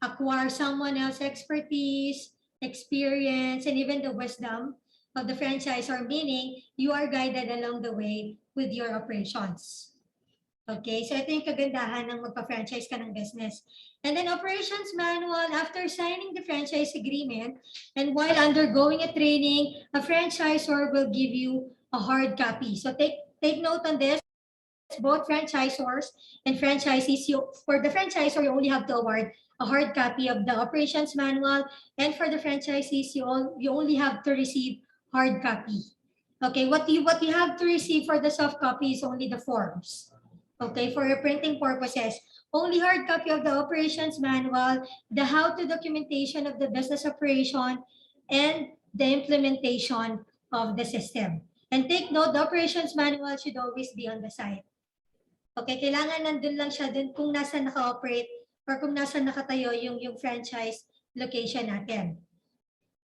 acquire someone else's expertise, experience, and even the wisdom of the franchisor, meaning you are guided along the way with your operations. Okay, so ito yung kagandahan ng magpa-franchise ka ng business. And then operations manual, after signing the franchise agreement and while undergoing a training, a franchisor will give you a hard copy. So take note on this. both franchisors and franchisees, for the franchisor, you only have to award a hard copy of the operations manual, and for the franchisees, you only have to receive hard copy. Okay, what you have to receive for the soft copy is only the forms. Okay, for your printing purposes, only hard copy of the operations manual, the how-to documentation of the business operation, and the implementation of the system. And take note, the operations manual should always be on the site. Okay, kailangan nandun lang siya dun kung nasa naka-operate or kung nasa nakatayo yung franchise location natin.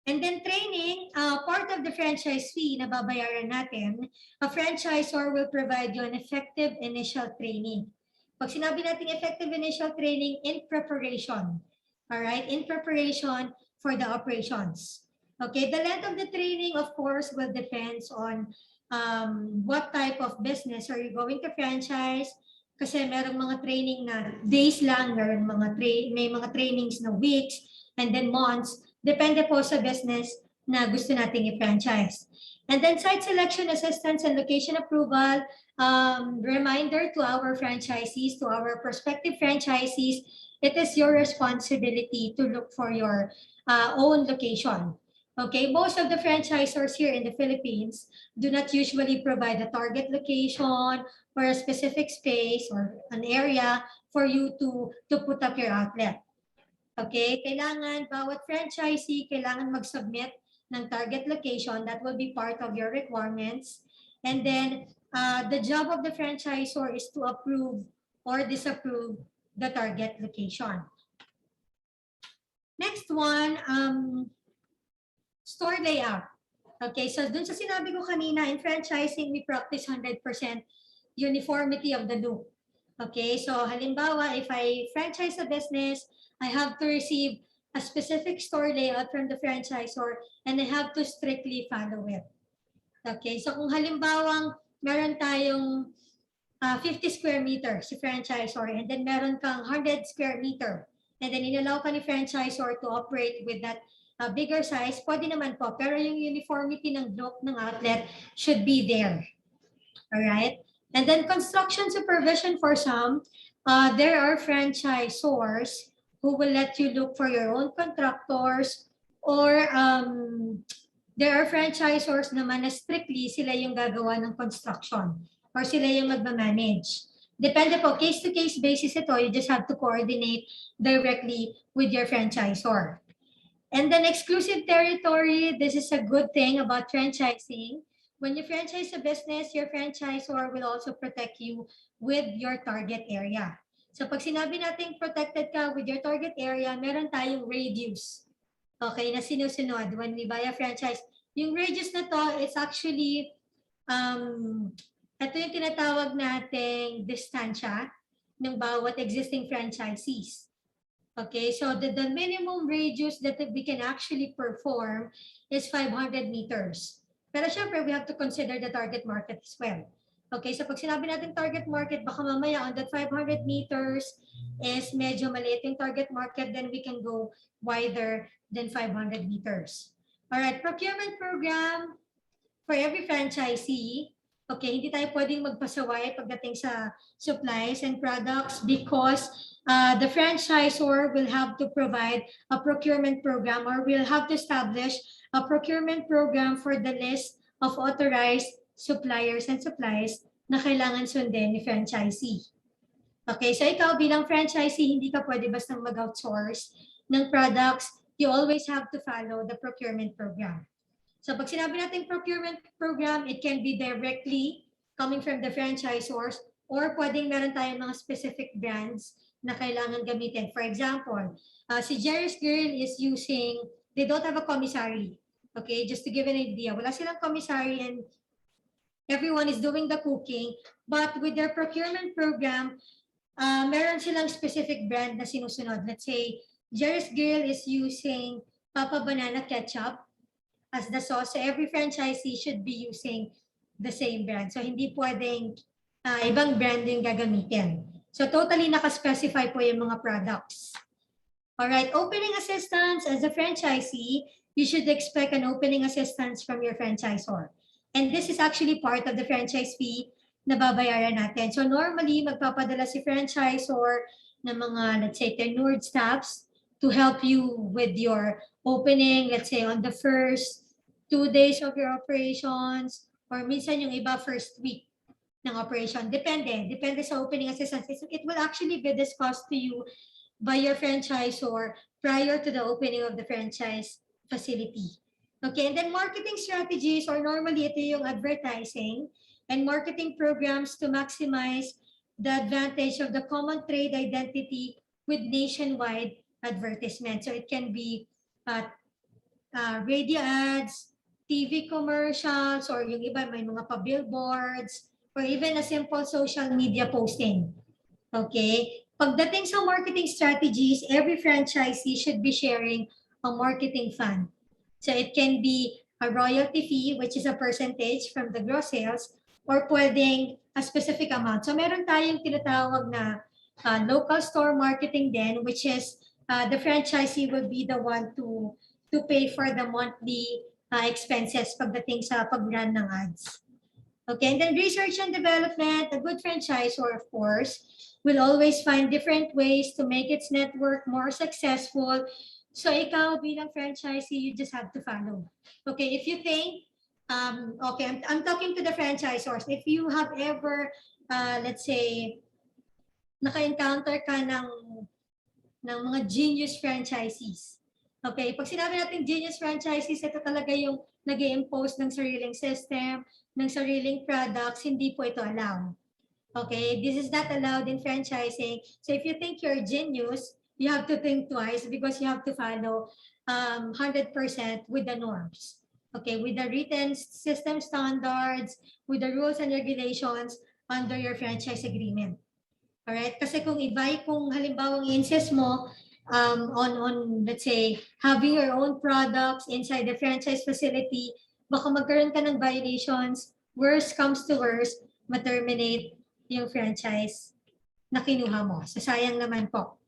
And then training, part of the franchise fee na babayaran natin, a franchisor will provide you an effective initial training. Pag sinabi natin effective initial training, in preparation. All right, in preparation for the operations. Okay, the length of the training, of course, will depend on what type of business are you going to franchise. Kasi merong mga training na days lang, may mga trainings na weeks, and then months. Depende po sa business na gusto nating i-franchise. And then site selection assistance and location approval, reminder to our franchisees, to our prospective franchisees, it is your responsibility to look for your own location. Okay, most of the franchisors here in the Philippines do not usually provide a target location or a specific space or an area for you to put up your outlet. Okay, kailangan bawat franchisee kailangan mag-submit ng target location. That will be part of your requirements. And then the job of the franchisor is to approve or disapprove the target location. Next one, store layout. Okay, so dun sa sinabi ko kanina, in franchising, we practice 100% uniformity of the look. Okay, so halimbawa, if I franchise a business, I have to receive a specific store layout from the franchisor and I have to strictly follow it. Okay, so kung halimbawang meron tayong 50 square meters si franchisor and then meron kang 100 square meter and then inalaw ka ni franchisor to operate with that bigger size, pwede naman po. Pero yung uniformity ng look ng outlet should be there. Alright? And then construction supervision for some, there are franchisors who will let you look for your own contractors, or there are franchisors naman na strictly sila yung gagawa ng construction or sila yung magmamanage. Depende po, case-to-case basis ito, you just have to coordinate directly with your franchisor. And then exclusive territory, this is a good thing about franchising. When you franchise a business, your franchisor will also protect you with your target area. So pag sinabi natin protected ka with your target area, meron tayong radius. Okay, na sinusunod when we buy a franchise. Yung radius na to, it's actually, ito yung tinatawag nating distansya ng bawat existing franchisees. Okay, so the minimum radius that we can actually perform is 500 meters. Pero syempre, we have to consider the target market as well. Okay, so pag sinabi natin target market, baka mamaya on that 500 meters is medyo maliit yung target market, then we can go wider than 500 meters. Alright, procurement program for every franchisee. Okay, hindi tayo pwedeng magpasaway pagdating sa supplies and products because the franchisor will have to provide a procurement program or will have to establish a procurement program for the list of authorized suppliers and supplies na kailangan sundin ni franchisee. Okay, so ikaw bilang franchisee, hindi ka pwede basta mag-outsource ng products. You always have to follow the procurement program. So pag sinabi natin procurement program, it can be directly coming from the franchisors or pwedeng meron tayong mga specific brands na kailangan gamitin. For example, si Jerry's Girl is using, they don't have a commissary. Okay, just to give an idea, wala silang commissary and everyone is doing the cooking, but with their procurement program, meron silang specific brand na sinusunod. Let's say, Jerry's Girl is using Papa Banana Ketchup as the sauce. So every franchisee should be using the same brand. So hindi pwedeng ibang brand yung gagamitin. So totally naka-specify po yung mga products. Alright, opening assistance as a franchisee, you should expect an opening assistance from your franchisor. And this is actually part of the franchise fee na babayaran natin. So normally, magpapadala si franchisor ng mga, let's say, tenured staffs to help you with your opening, let's say, on the first 2 days of your operations, or minsan yung iba first week ng operation. Depende sa opening assistance. It will actually be discussed to you by your franchisor prior to the opening of the franchise facility. Okay, and then marketing strategies, or normally ito yung advertising and marketing programs to maximize the advantage of the common trade identity with nationwide advertisement. So it can be radio ads, TV commercials, or yung iba may mga pa-billboards, or even a simple social media posting. Okay? Pagdating sa marketing strategies, every franchisee should be sharing a marketing fund. So it can be a royalty fee, which is a percentage from the gross sales, or pwedeng a specific amount. So meron tayong tinatawag na local store marketing din, which is the franchisee will be the one to pay for the monthly expenses pagdating sa pag-run ng ads. Okay, and then research and development, a good franchisor, of course, will always find different ways to make its network more successful. So ikaw bilang franchisee, you just have to follow. Okay, if you think, okay, I'm talking to the franchisors. If you have ever, let's say, naka-encounter ka ng mga genius franchisees. Okay, pag sinabi natin genius franchisees, ito talaga yung nag-i-impose ng sariling system, ng sariling products, hindi po ito allowed. Okay, this is not allowed in franchising. So if you think you're genius, you have to think twice because you have to follow 100% with the norms. Okay, with the written system standards, with the rules and regulations under your franchise agreement. Alright, kasi kung halimbawa insist mo on let's say having your own products inside the franchise facility, baka magkaroon ka ng violations, worst comes to worst, ma-terminate yung franchise na kinuha mo. So sayang naman po.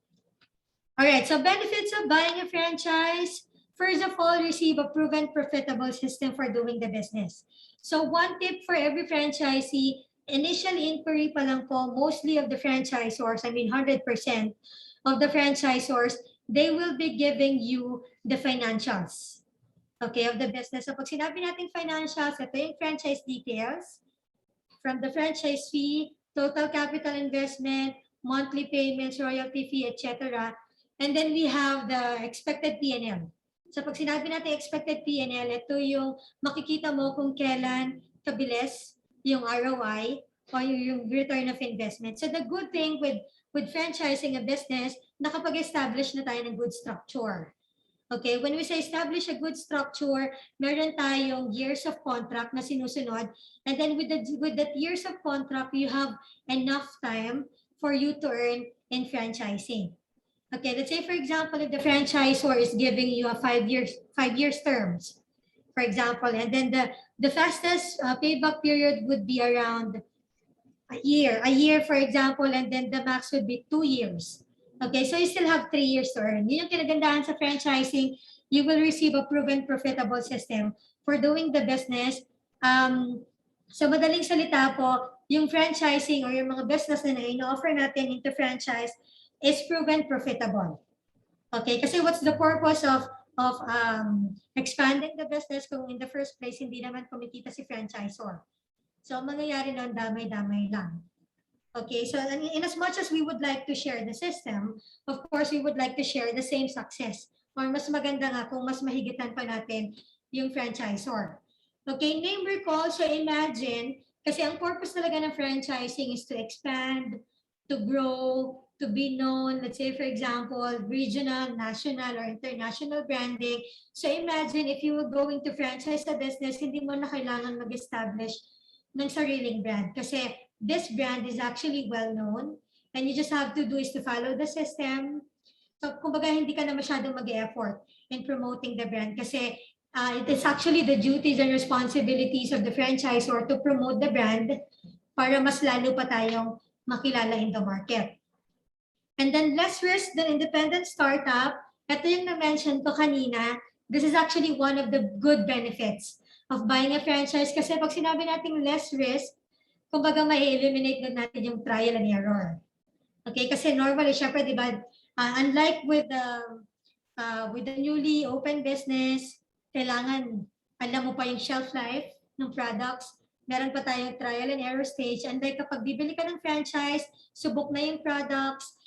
Alright, so benefits of buying a franchise. First of all, receive a proven profitable system for doing the business. So one tip for every franchisee, initial inquiry pa lang po, mostly of the franchisors, 100% of the franchisors, they will be giving you the financials, okay, of the business. So pag sinabi natin financials, ito yung franchise details, from the franchise fee, total capital investment, monthly payments, royalty fee, etc. And then we have the expected P&L. So pag sinabi natin expected P&L, ito yung makikita mo kung kailan kabilis yung ROI or yung return of investment. So the good thing with franchising a business, nakapag-establish na tayo ng good structure. Okay, when we say establish a good structure, meron tayong years of contract na sinusunod. And then with that years of contract, you have enough time for you to earn in franchising. Okay, let's say for example, if the franchisor is giving you a 5 years terms, for example, and then the fastest payback period would be around a year for example, and then the max would be 2 years. Okay, so you still have 3 years to earn. Yun yung kinagandahan sa franchising. You will receive a proven profitable system for doing the business. So madaling salita po, yung franchising or yung mga business na ino-offer natin into franchise is proven profitable. Okay, kasi what's the purpose of expanding the business kung in the first place hindi naman kumikita si franchisor? So mangyayari nun, damay-damay lang. Okay, so in as much as we would like to share the system, of course, we would like to share the same success. Or mas maganda nga kung mas mahigitan pa natin yung franchisor. Okay, name recall, so imagine, kasi ang purpose talaga ng franchising is to expand, to grow, to be known, let's say for example, regional, national, or international branding. So imagine if you were going to franchise a business, hindi mo na kailangan mag-establish ng sariling brand. Kasi this brand is actually well-known and you just have to do is to follow the system. So kumbaga hindi ka na masyadong mag-e-effort in promoting the brand kasi it is actually the duties and responsibilities of the franchisor to promote the brand para mas lalo pa tayong makilala in the market. And then less risk than independent startup. Ito yung na-mention ko kanina. This is actually one of the good benefits of buying a franchise kasi pag sinabi natin less risk, kumbaga ma-eliminate din natin yung trial and error. Okay, kasi normally, syempre, di ba, unlike with the newly open business, kailangan alam mo pa yung shelf life ng products. Meron pa tayong trial and error stage. And like kapag bibili ka ng franchise, subok na yung products,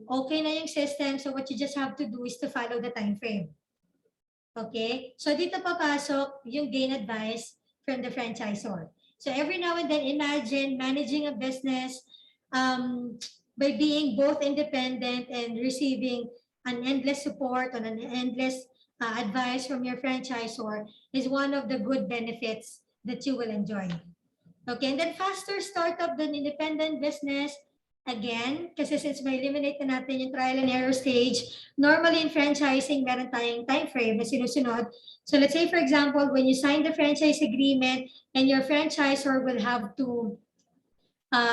okay na yung system. So what you just have to do is to follow the time frame. Okay? So dito papasok yung gain advice from the franchisor. So every now and then, imagine managing a business by being both independent and receiving an endless support and an endless advice from your franchisor is one of the good benefits that you will enjoy. Okay, and then faster startup than independent business. Again, kasi since may eliminate na natin yung trial and error stage, normally in franchising, meron tayong time frame na sinusunod. So let's say, for example, when you sign the franchise agreement and your franchisor will have to,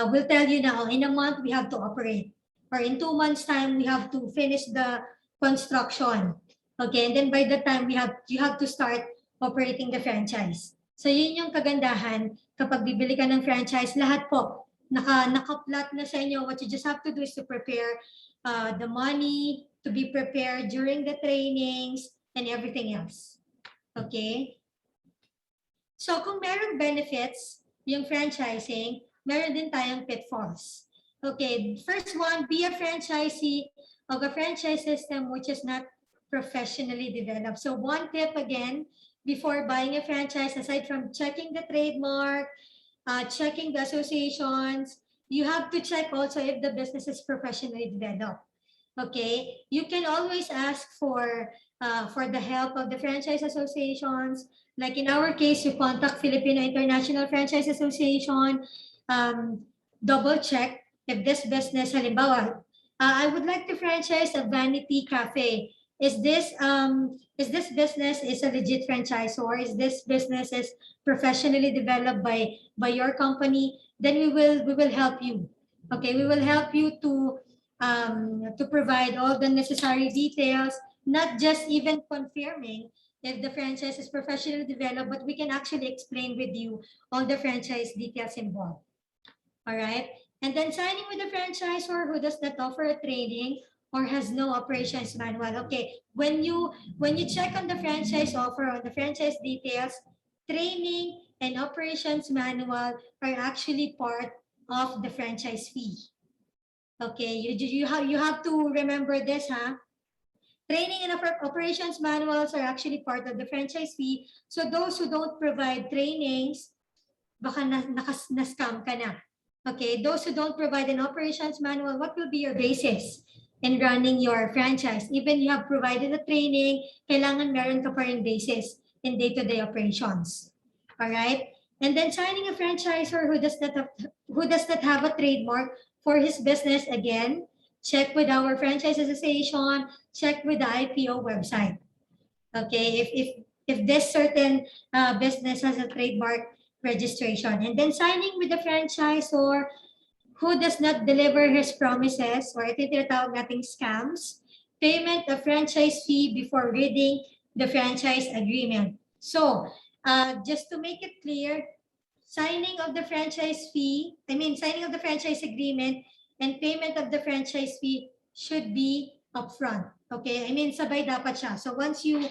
will tell you now, in a month, we have to operate. Or in 2 months' time, we have to finish the construction. Okay, and then by the time you have to start operating the franchise. So yun yung kagandahan kapag bibili ka ng franchise, lahat po naka-plot na sa inyo. What you just have to do is to prepare the money, to be prepared during the trainings and everything else. Okay? So kung merong benefits yung franchising, meron din tayong pitfalls. Okay, first one, be a franchisee of a franchise system which is not professionally developed. So one tip again, before buying a franchise, aside from checking the trademark, checking the associations, you have to check also if the business is professionally developed. Okay, you can always ask for the help of the franchise associations. Like in our case, you contact Filipino International Franchise Association, double check if this business, halimbawa, I would like to franchise a vanity cafe. Is this business is a legit franchisor? Is this business is professionally developed by your company? Then we will help you. Okay, we will help you to provide all the necessary details, not just even confirming if the franchise is professionally developed, but we can actually explain with you all the franchise details involved. All right, and then signing with a franchisor who does not offer a training or has no operations manual. Okay, when you check on the franchise offer, on the franchise details, training and operations manual are actually part of the franchise fee. Okay, you have to remember this, huh? Training and operations manuals are actually part of the franchise fee. So those who don't provide trainings, baka na-scam ka na. Okay, those who don't provide an operations manual, what will be your basis in running your franchise? Even you have provided a training, kailangan meron ka pa rin basis in day-to-day operations. All right? And then signing a franchisor who does not have a trademark for his business, again, check with our franchise association, check with the IPO website. Okay, if this certain business has a trademark registration. And then signing with the franchisor who does not deliver his promises, or ito tinatawag nating scams, payment of franchise fee before reading the franchise agreement. So, just to make it clear, signing of the franchise agreement and payment of the franchise fee should be upfront. Okay, sabay dapat siya. So once you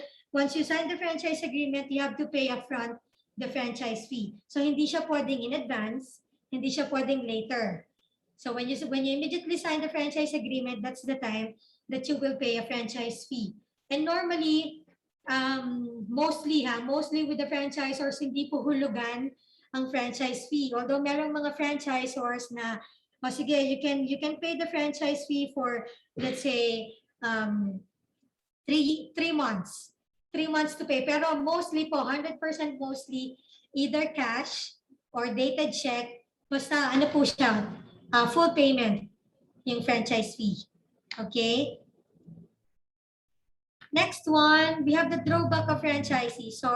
sign the franchise agreement, you have to pay upfront the franchise fee. So hindi siya pwedeng in advance, hindi siya pwedeng later. So when you immediately sign the franchise agreement, that's the time that you will pay a franchise fee. And normally, mostly with the franchisors, hindi po hulugan ang franchise fee. Although merong mga franchisors na, sige, you can pay the franchise fee for, let's say, 3 months. 3 months to pay. Pero mostly po, 100% mostly, either cash or dated check, basta ano po siya, full payment yung franchise fee. Okay? Next one, we have the drawback of franchisee. So,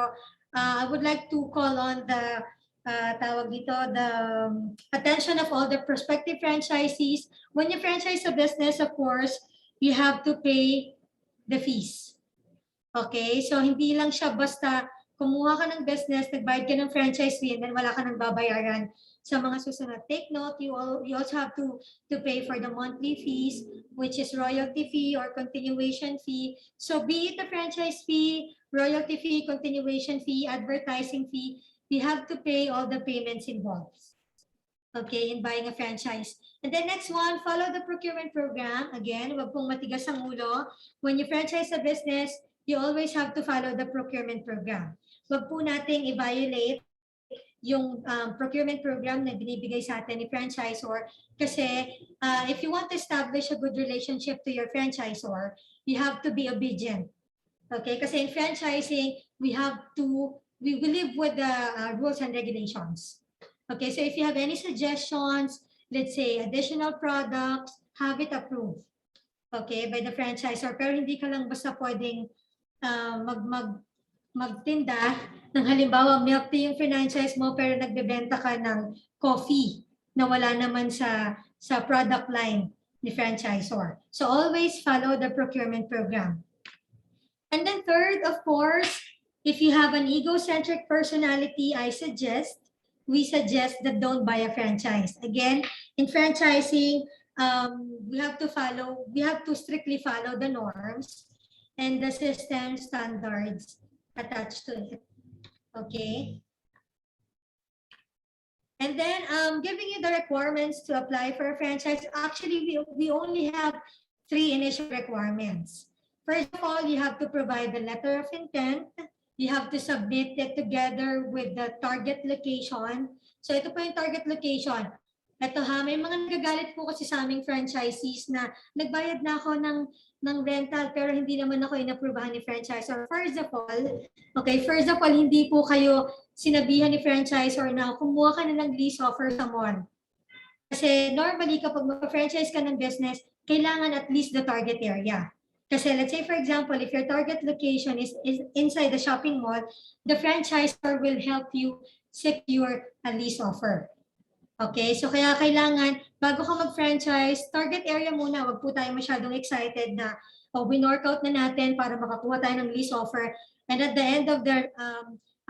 I would like to call on the the attention of all the prospective franchisees. When you franchise a business, of course, you have to pay the fees. Okay, so hindi lang siya basta kumuha ka ng business, nagbayad ka ng franchise fee, and then wala ka nang babayaran sa mga susunod. Take note, you also have to pay for the monthly fees, which is royalty fee or continuation fee. So be it the franchise fee, royalty fee, continuation fee, advertising fee, we have to pay all the payments involved. Okay, in buying a franchise. And then next one, follow the procurement program. Again, wag pong matigas ang ulo. When you franchise a business, you always have to follow the procurement program. Wag po nating i-violate yung procurement program na binibigay sa atin ni franchisor kasi if you want to establish a good relationship to your franchisor, you have to be obedient. Okay, kasi in franchising, we live with the rules and regulations. Okay, so if you have any suggestions, let's say additional products, have it approved. Okay, by the franchisor. Pero hindi ka lang basta pwedeng magtinda ng halimbawa milk tea yung franchise mo pero nagbebenta ka ng coffee na wala naman sa product line ni franchisor. So always follow the procurement program. And then third, of course, if you have an egocentric personality, we suggest that don't buy a franchise. Again, in franchising, we have to strictly follow the norms and the system standards attached to it. Okay. And then giving you the requirements to apply for a franchise. Actually, we only have 3 initial requirements. First of all, you have to provide the letter of intent. You have to submit it together with the target location. So ito po yung target location. Ito ha, may mga nagagalit po kasi sa aming franchisees na nagbayad na ako ng rental pero hindi naman ako inaprubahan ni franchisor. First of all, hindi po kayo sinabihan ni franchisor na kumuha ka na ng lease offer sa mall. Kasi normally kapag mag-franchise ka ng business, kailangan at least the target area. Kasi let's say for example, if your target location is inside the shopping mall, the franchisor will help you secure a lease offer. Okay, so kaya kailangan, bago ka mag-franchise, target area muna. Wag po tayo masyadong excited na win-workout na natin para makakuha tayo ng lease offer. And at the end of the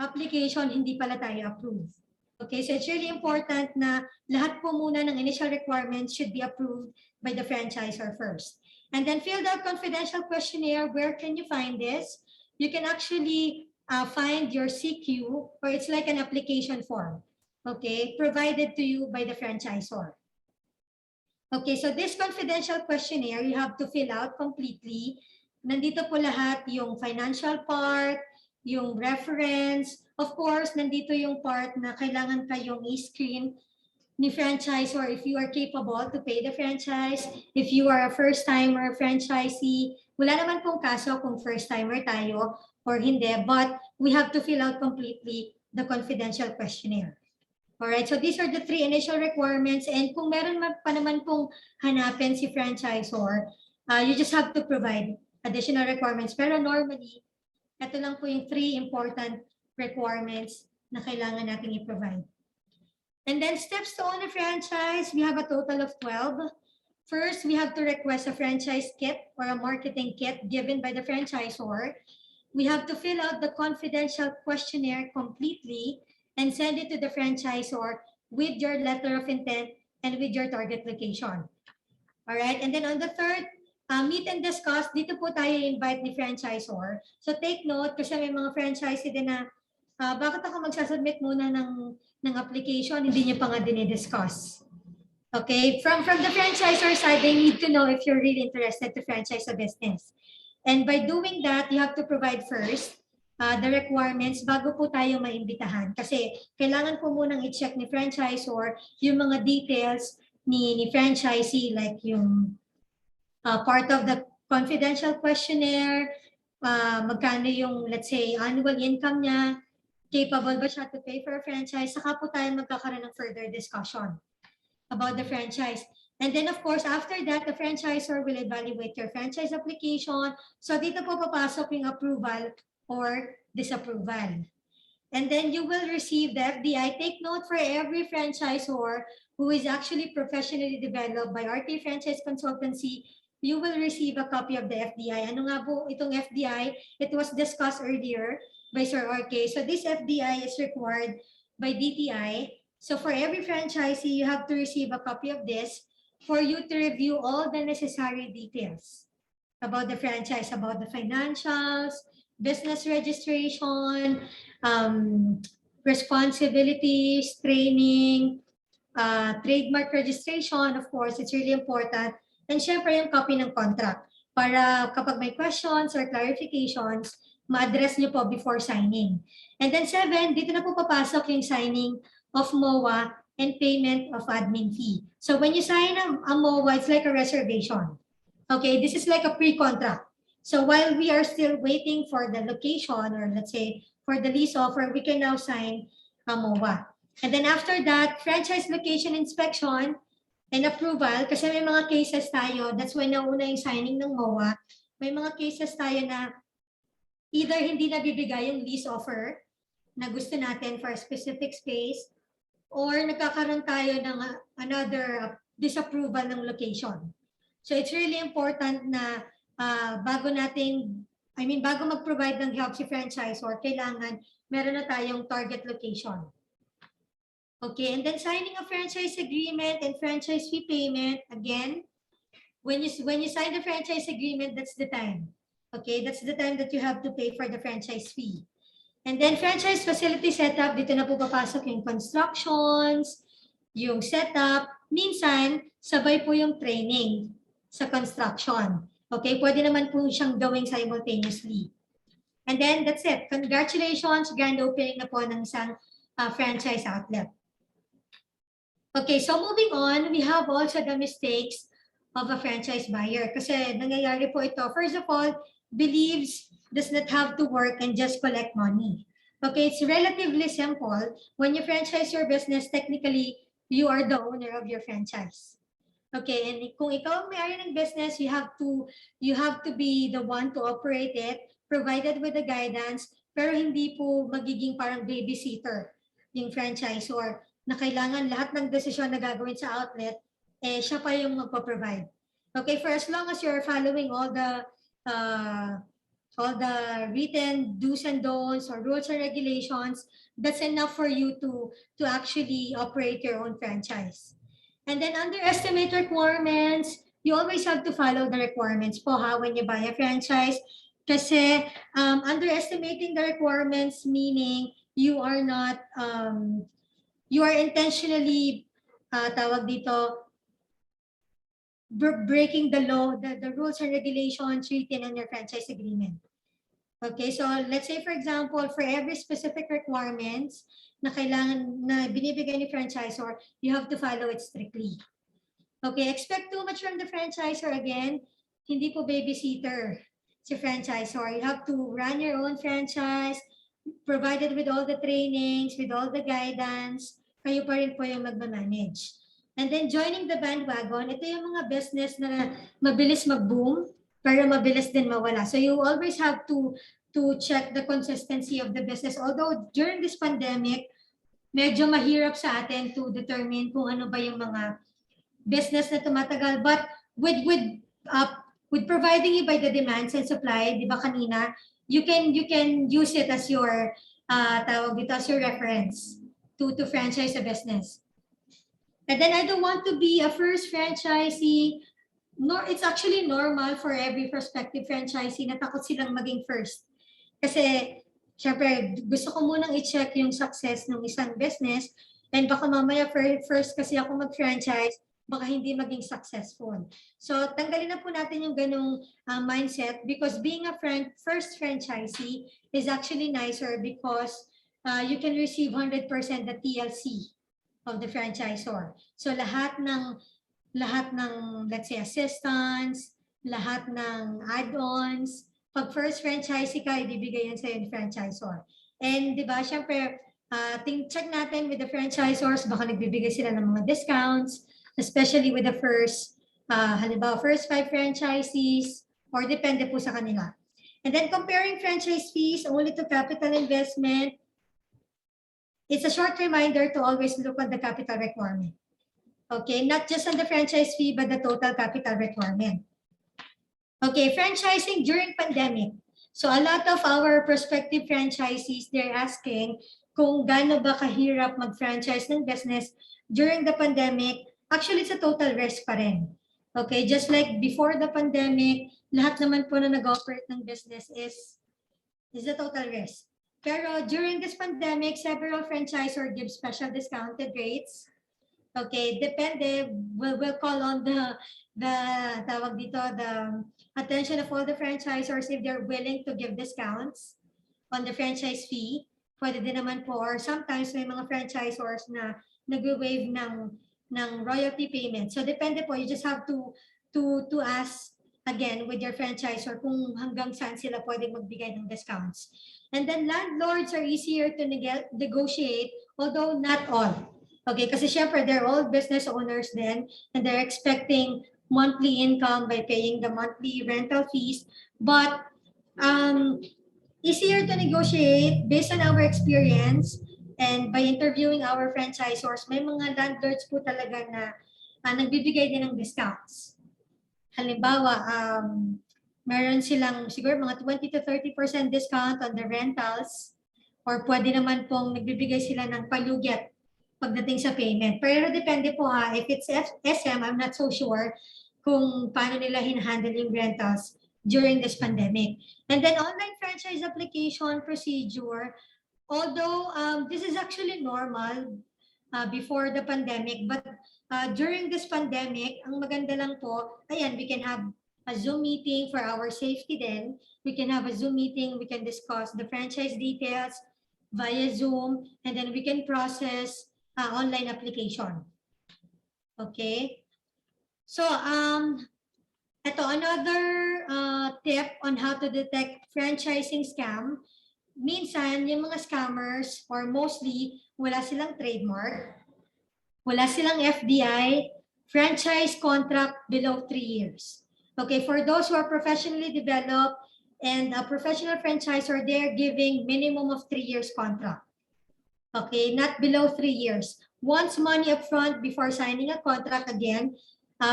application, hindi pala tayo approved. Okay, so it's really important na lahat po muna ng initial requirements should be approved by the franchisor first. And then fill out confidential questionnaire. Where can you find this? You can actually find your CQ, or it's like an application form. Okay, provided to you by the franchisor. Okay, so this confidential questionnaire, you have to fill out completely. Nandito po lahat yung financial part, yung reference. Of course, nandito yung part na kailangan kayong i-screen ni franchisor if you are capable to pay the franchise. If you are a first-timer franchisee, wala naman pong kaso kung first-timer tayo or hindi, but we have to fill out completely the confidential questionnaire. Alright, so these are the 3 initial requirements, and kung meron pa naman pong hanapin si franchisor, you just have to provide additional requirements. Pero normally, ito lang po yung 3 important requirements na kailangan natin i-provide. And then steps to own a franchise, we have a total of 12. First, we have to request a franchise kit or a marketing kit given by the franchisor. We have to fill out the confidential questionnaire completely and send it to the franchisor with your letter of intent and with your target location. All right, and then on the third, meet and discuss, dito po tayo invite ni franchisor. So take note, kasi may mga franchisee din na, bakit ako magsasubmit muna ng application, hindi niyo pa nga dinidiscuss. Okay, from the franchisor side, they need to know if you're really interested to franchise a business. And by doing that, you have to provide first the requirements bago po tayo maimbitahan. Kasi kailangan po munang i-check ni franchisor yung mga details ni franchisee, like yung part of the confidential questionnaire, magkano yung, let's say, annual income niya, capable ba siya to pay for a franchise, saka po tayo magkakaroon ng further discussion about the franchise. And then of course, after that, the franchisor will evaluate your franchise application. So dito po papasok yung approval or disapproval. And then you will receive the FDI. Take note, for every franchisor who is actually professionally developed by RT Franchise Consultancy, you will receive a copy of the FDI. Ano nga po itong FDI? It was discussed earlier by Sir RK. So this FDI is required by DTI. So for every franchisee, you have to receive a copy of this for you to review all the necessary details about the franchise, about the financials, business registration, responsibilities, training, trademark registration, of course, it's really important. And syempre yung copy ng contract para kapag may questions or clarifications, ma-address nyo po before signing. And then 7, dito na po papasok yung signing of MOA and payment of admin fee. So when you sign a MOA, it's like a reservation. Okay, this is like a pre-contract. So while we are still waiting for the location, or let's say for the lease offer, we can now sign a MOA. And then after that, franchise location inspection and approval, kasi may mga cases tayo, that's why nauna yung signing ng MOA, may mga cases tayo na either hindi nabibigay yung lease offer na gusto natin for a specific space, or nagkakaroon tayo ng another disapproval ng location. So it's really important na bago mag-provide ng help si franchisor, kailangan meron na tayong target location. Okay, and then signing a franchise agreement and franchise fee payment, again, when you sign the franchise agreement, that's the time. Okay, that's the time that you have to pay for the franchise fee. And then franchise facility setup, dito na po papasok yung constructions, yung setup. Minsan, sabay po yung training sa construction. Okay, pwede naman po siyang gawing simultaneously. And then that's it. Congratulations, grand opening na po ng isang franchise outlet. Okay, so moving on, we have also the mistakes of a franchise buyer. Kasi nangyayari po ito, first of all, believes does not have to work and just collect money. Okay, it's relatively simple. When you franchise your business, technically, you are the owner of your franchise. Okay, and kung ikaw ang may-ari ng business, you have to be the one to operate it, provided with the guidance, pero hindi po magiging parang babysitter yung franchisor na kailangan lahat ng desisyon na gagawin sa outlet, siya pa yung magpo-provide. Okay, for as long as you're following all the written do's and don'ts or rules and regulations, that's enough for you to actually operate your own franchise. And then underestimate requirements, you always have to follow the requirements po when you buy a franchise. Kasi underestimating the requirements meaning you are not, you are intentionally, breaking the law, the rules and regulations written on your franchise agreement. Okay, so let's say for example, for every specific requirements na kailangan na binibigay ni franchisor, you have to follow it strictly. Okay, expect too much from the franchisor again, hindi po babysitter si franchisor. You have to run your own franchise, provided with all the trainings, with all the guidance, kayo pa rin po yung magmamanage. And then joining the bandwagon, ito yung mga business na mabilis mag-boom, pero mabilis din mawala. So you always have to check the consistency of the business. Although during this pandemic, medyo mahirap sa atin to determine kung ano ba yung mga business na tumatagal. But with providing you by the demands and supply, di ba kanina, you can use it as your as your reference to franchise a business. And then I don't want to be a first franchisee. It's actually normal for every prospective franchisee na takot silang maging first. Kasi, syempre, gusto ko munang i-check yung success ng isang business and baka mamaya first kasi ako mag-franchise, baka hindi maging successful. So, tanggalin na po natin yung ganong mindset because being a first franchisee is actually nicer because you can receive 100% the TLC of the franchisor. So lahat ng let's say assistance, lahat ng add-ons, pag first franchisee ka, ibibigay yan sa'yo ng franchisor. And di ba, syempre, check natin with the franchisors, baka nagbibigay sila ng mga discounts, especially with the first, halimbawa, first 5 franchisees, or depende po sa kanila. And then comparing franchise fees only to capital investment, it's a short reminder to always look at the capital requirement. Okay, not just on the franchise fee, but the total capital requirement. Okay, franchising during pandemic. So a lot of our prospective franchisees, they're asking, kung gaano ba kahirap mag-franchise ng business during the pandemic, actually it's a total risk pa rin. Okay, just like before the pandemic, lahat naman po na nag-operate ng business is a total risk. Pero during this pandemic, several franchisor give special discounted rates. Okay, depende. We'll call on the tawag dito, the attention of all the franchisors if they're willing to give discounts on the franchise fee. Pwede din naman po, or sometimes may mga franchisors na nag-waive ng royalty payment. So depende po, you just have to ask again with your franchisor kung hanggang saan sila pwedeng magbigay ng discounts. And then landlords are easier to negotiate, although not all. Okay, kasi syempre they're all business owners then, and they're expecting monthly income by paying the monthly rental fees. But easier to negotiate based on our experience and by interviewing our franchisors, may mga landlords po talaga na nagbibigay din ng discounts. Halimbawa, meron silang siguro mga 20 to 30% discount on the rentals, or pwede naman pong nagbibigay sila ng palugit pagdating sa payment. Pero depende po if it's SM, I'm not so sure kung paano nila hinahandle yung rentals during this pandemic. And then online franchise application procedure, although this is actually normal before the pandemic, but during this pandemic, ang maganda lang po, ayan, we can have a Zoom meeting for our safety then. We can have a Zoom meeting, we can discuss the franchise details via Zoom, and then we can process online application. Okay. So, ito, another tip on how to detect franchising scam. Minsan, yung mga scammers, or mostly, wala silang trademark, wala silang FDI, franchise contract below 3 years. Okay, for those who are professionally developed and a professional franchisor, they're giving minimum of 3 years contract. Okay, not below 3 years. Once money upfront before signing a contract again,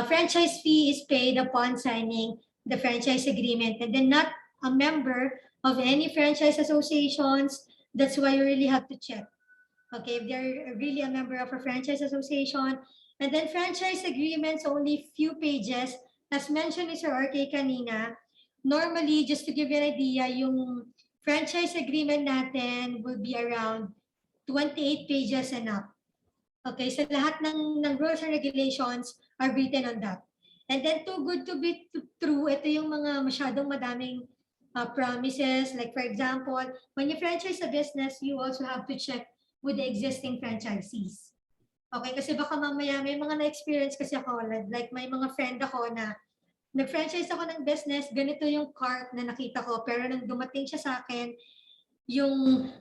franchise fee is paid upon signing the franchise agreement, and then not a member of any franchise associations. That's why you really have to check. Okay, if they're really a member of a franchise association. And then franchise agreements, only few pages. As mentioned ni Sir RK kanina, normally, just to give you an idea, yung franchise agreement natin will be around 28 pages and up. Okay, so lahat ng rules and regulations are written on that. And then too good to be true, ito yung mga masyadong madaming promises. Like for example, when you franchise a business, you also have to check with the existing franchisees. Okay, kasi baka mamaya may mga na-experience kasi ako, like may mga friend ako na nag-franchise ako ng business, ganito yung cart na nakita ko, pero nang dumating siya sa akin, yung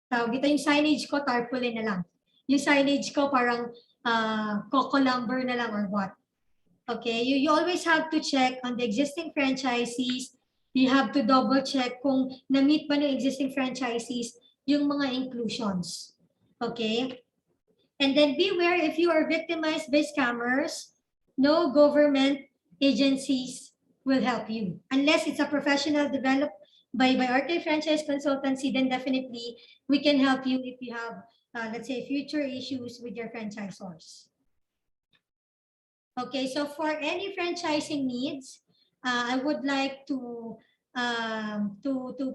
tawag dito, yung signage ko, tarpaulin na lang. Yung signage ko parang coco lumber na lang or what. Okay, you always have to check on the existing franchisees. You have to double check kung na-meet ba ng existing franchisees yung mga inclusions. Okay? And then beware if you are victimized by scammers, no government agencies will help you. Unless it's a professional developed by RK Franchise Consultancy, then definitely we can help you if you have, let's say, future issues with your franchisors. Okay, so for any franchising needs, I would like to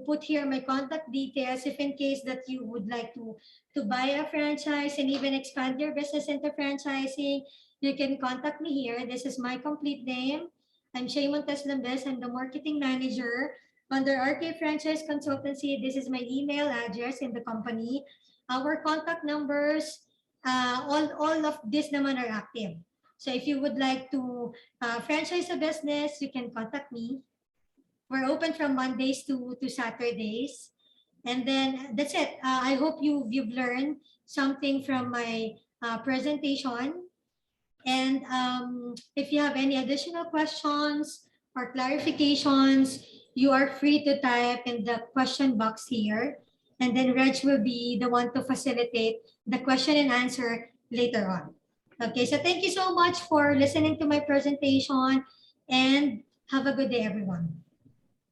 put here my contact details if in case that you would like to buy a franchise and even expand your business into franchising, you can contact me here. This is my complete name. I'm Shey Lumbes. I'm the marketing manager under RK Franchise Consultancy. This is my email address in the company. Our contact numbers, all of this naman are active. So if you would like to franchise a business, you can contact me. We're open from Mondays to Saturdays. And then that's it. I hope you've learned something from my presentation. And if you have any additional questions or clarifications, you are free to type in the question box here. And then Reg will be the one to facilitate the question and answer later on. Okay, so thank you so much for listening to my presentation and have a good day, everyone.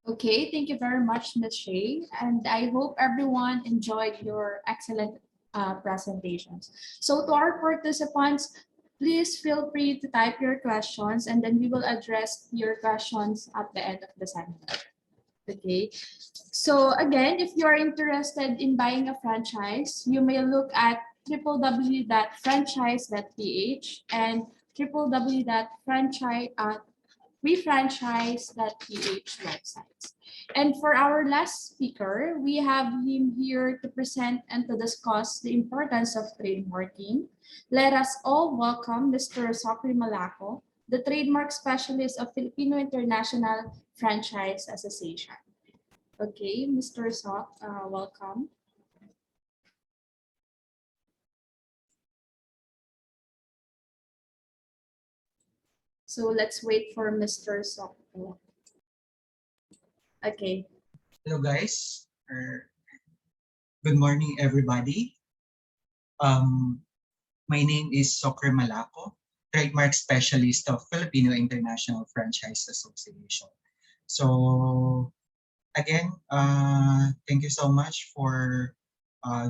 Okay, thank you very much, Ms. Shey, and I hope everyone enjoyed your excellent presentations. So to our participants, please feel free to type your questions and then we will address your questions at the end of the seminar. Okay, so again, if you are interested in buying a franchise, you may look at www.franchise.ph and www.refranchise.ph websites. And for our last speaker, we have him here to present and to discuss the importance of trademarking. Let us all welcome Mr. Sokrie Malaco, the trademark specialist of Filipino International Franchise Association. Okay, Mr. Sok, welcome. So let's wait for Mr. Sok. Okay. Hello guys, good morning everybody. My name is Sokrie Malaco, Trademark Specialist of Filipino International Franchise Association. So again, thank you so much for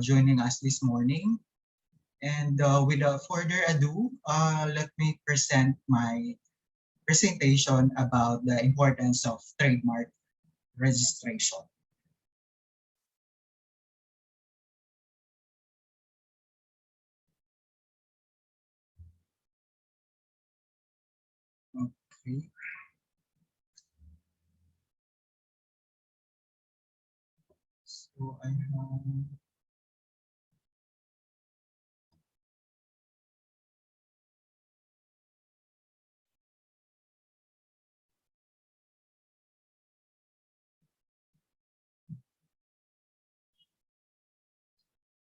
joining us this morning. And without further ado, let me present my presentation about the importance of trademark registration. Okay. So I have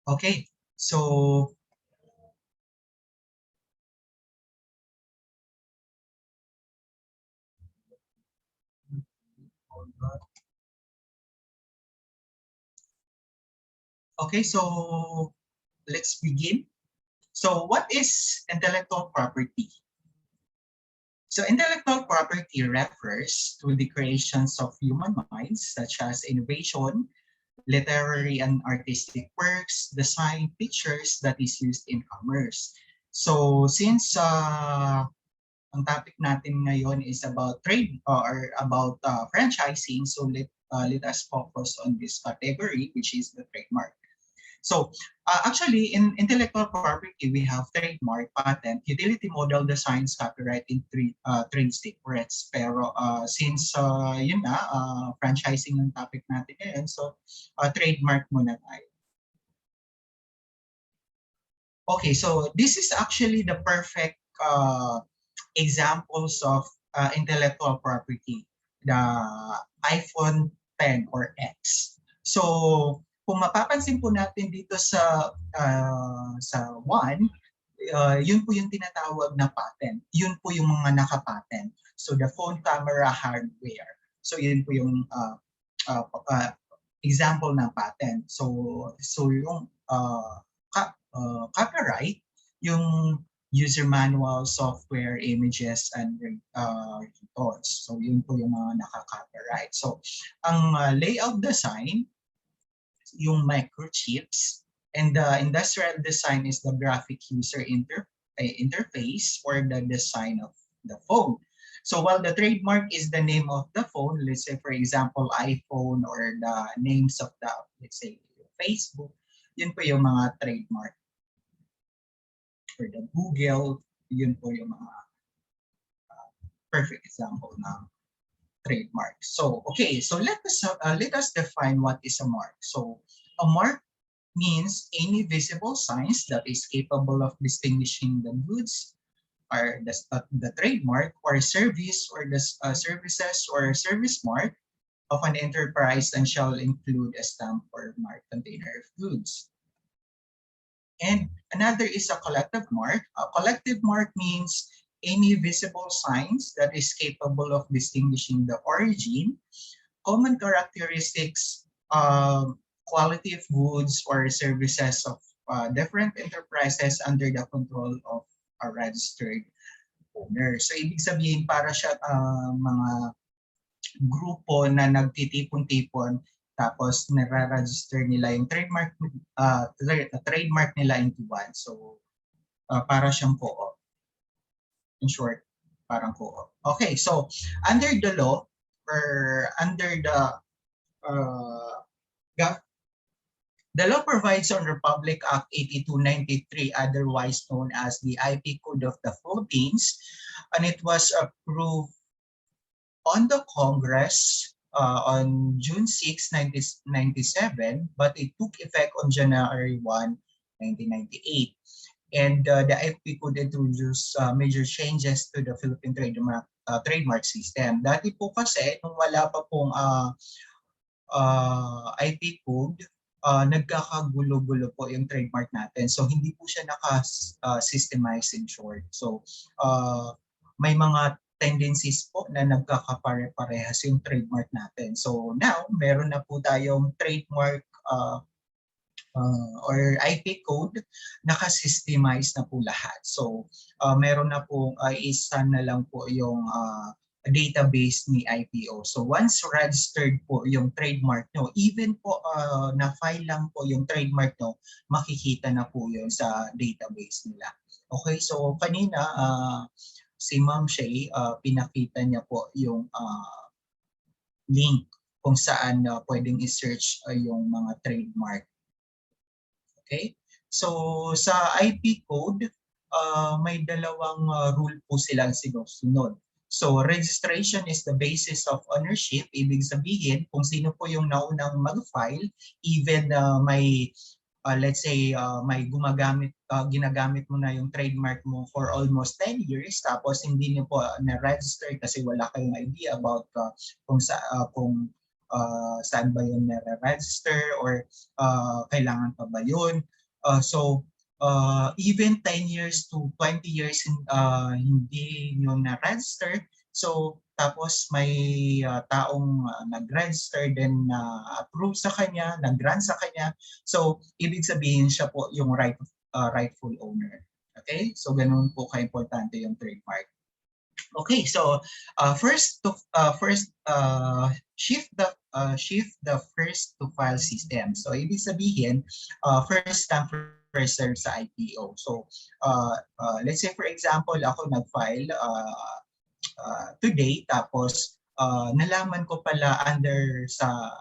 okay, so okay, so let's begin. So what is intellectual property? So intellectual property refers to the creations of human minds, such as innovation, literary and artistic works, design, pictures that is used in commerce. So since ang topic natin ngayon is about trade or about franchising, so let us focus on this category, which is the trademark. So actually, in intellectual property, we have trademark, patent, utility model, designs, copyright, and trade secrets. Pero since yun na, franchising yung topic natin ngayon, so trademark muna tayo. Okay, so this is actually the perfect examples of intellectual property, the iPhone 10 or X. So kung mapapansin po natin dito sa 1, yun po yung tinatawag na patent. Yun po yung mga nakapatent. So the phone camera hardware. So yun po yung example ng patent. So yung copyright, yung user manual, software, images, and reports. So yun po yung mga naka-copyright. So ang layout design, yung microchips, and the industrial design is the graphic user interface or the design of the phone. So while the trademark is the name of the phone, let's say for example iPhone, or the names of the, let's say Facebook, yun po yung mga trademark. For the Google, yun po yung mga perfect example ng trademark. So okay, so let us define what is a mark. So a mark means any visible signs that is capable of distinguishing the goods or the trademark or service or the services or service mark of an enterprise and shall include a stamp or mark container of goods. And another is a collective mark. A collective mark means any visible signs that is capable of distinguishing the origin, common characteristics, quality of goods or services of different enterprises under the control of a registered owner. So ibig sabihin para siya mga grupo na nagtitipon-tipon tapos nare-register nila yung trademark nila into one. So para siyang co-op. In short, parang co-op. Okay, so under the law or under the law provides on Republic Act 8293, otherwise known as the IP Code of the Philippines, and it was approved on the Congress on June 6, 1997, but it took effect on January 1, 1998. And the IP Code introduced major changes to the Philippine trademark system. Dati po kasi, nung wala pa pong IP Code, nagkakagulo-gulo po yung trademark natin. So hindi po siya naka-systemize in short. So may mga tendencies po na nagkakapare-parehas yung trademark natin. So now, meron na po tayong trademark or IP code, naka-systemize na po lahat. So meron na po isa na lang po yung database ni IPO. So once registered po yung trademark nyo, even po na-file lang po yung trademark nyo, makikita na po yun sa database nila. Okay, so kanina si Ma'am Shey, pinakita niya po yung link kung saan pwedeng i-search yung mga trademark. Okay, so sa IP code, may dalawang rule po silang sinusunod. So registration is the basis of ownership. Ibig sabihin, kung sino po yung naunang mag-file, even may let's say may ginagamit mo na yung trademark mo for almost 10 years, tapos hindi niyo po na-register kasi wala kayong idea about kung saan ba yun na-register or kailangan pa ba yun. So even 10 years to 20 years hindi nyo na-register, so tapos may taong nag-register then approve sa kanya, nag-grant sa kanya, so ibig sabihin siya po yung rightful owner. Okay, so ganun po ka-importante yung trademark. Okay, so shift the first to file system. So ibig sabihin first come first serve sa IPO. So let's say for example ako nag-file today, tapos nalaman ko pala under sa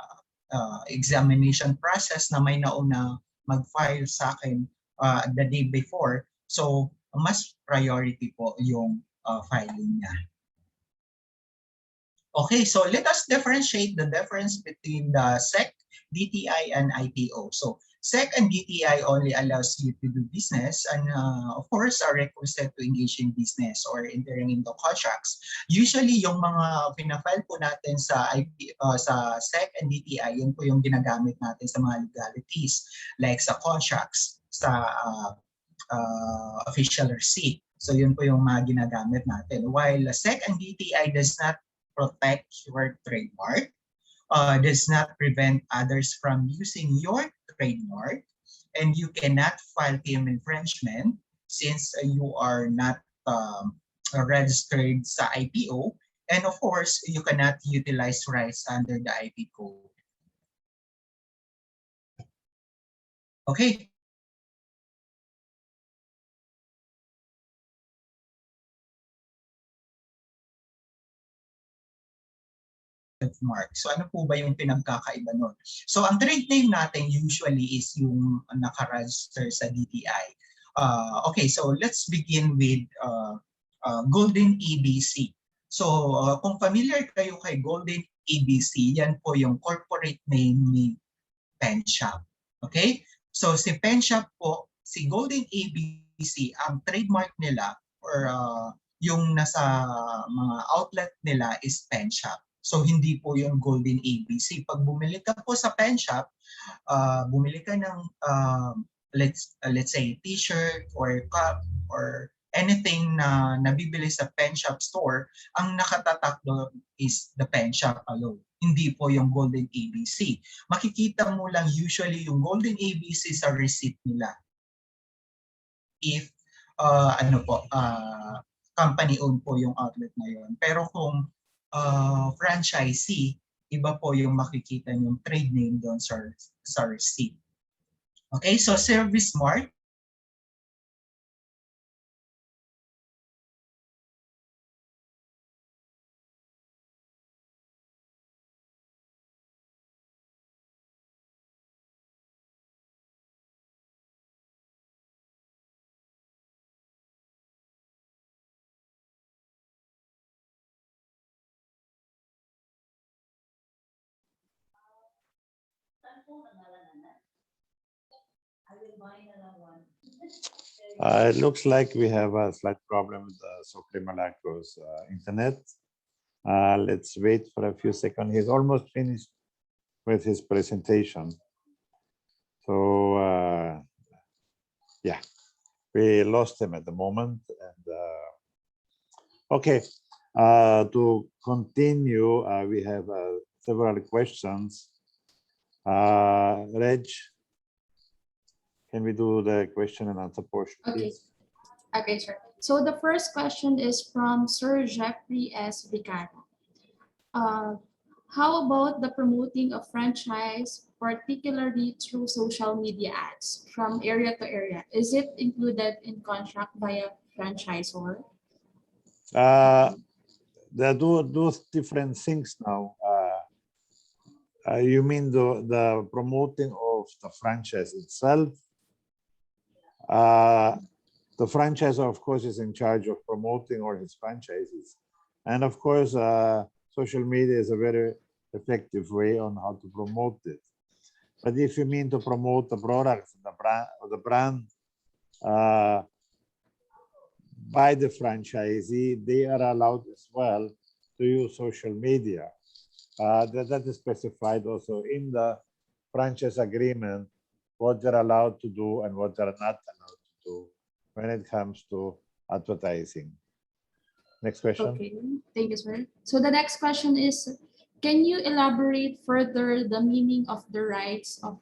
examination process na may nauna mag-file sa akin the day before. So mas priority po yung filing niya. Okay, so let us differentiate the difference between the SEC, DTI, and IPO. So SEC and DTI only allows you to do business and of course are requisite to engage in business or entering into contracts. Usually yung mga pinafile po natin sa sa SEC and DTI, yun po yung ginagamit natin sa mga legalities like sa contracts, sa official receipt. So yun po yung mga ginagamit natin. While SEC and DTI does not protect your trademark, does not prevent others from using your trademark, and you cannot file claim infringement since you are not registered sa IPO, and of course you cannot utilize rights under the IP code. Okay. Mark. So ano po ba yung pinagkakaiba nun? So ang trade name natin usually is yung naka-register sa DTI. Okay, so let's begin with Golden ABC. So kung familiar kayo kay Golden ABC, yan po yung corporate name ni Pen Shop. Okay? So si Pen Shop po, si Golden ABC, ang trademark nila or yung nasa mga outlet nila is Pen Shop. So hindi po yung Golden ABC. Pag bumili ka po sa Pen Shop, bumili ka ng let's say t-shirt or cup or anything na nabibili sa Pen Shop store, ang nakatatak doon is the Pen Shop alone. Hindi po yung Golden ABC. Makikita mo lang usually yung Golden ABC sa receipt nila. If company owned po yung outlet na yun. Pero kung franchisee, iba po yung makikita yung trade name doon sa receipt. Okay, so Service Mart, It looks like we have a slight problem with Sokrie Malaco's internet. Let's wait for a few seconds. He's almost finished with his presentation. So yeah, we lost him at the moment. And okay, to continue, we have several questions. Reg, can we do the question and answer portion, Okay. please? Okay, sir. So the first question is from Sir Jeffrey S. Vicaro. How about the promoting of franchise, particularly through social media ads from area to area? Is it included in contract by a franchisor? There are those different things now. You mean the promoting of the franchise itself? The franchisor, of course, is in charge of promoting all his franchises. And of course, social media is a very effective way on how to promote it. But if you mean to promote the products, the brand by the franchisee, they are allowed as well to use social media. That is specified also in the franchise agreement, what they're allowed to do and what they're not allowed to do when it comes to advertising. Next question. Okay, thank you, sir. So the next question is, can you elaborate further the meaning of the rights of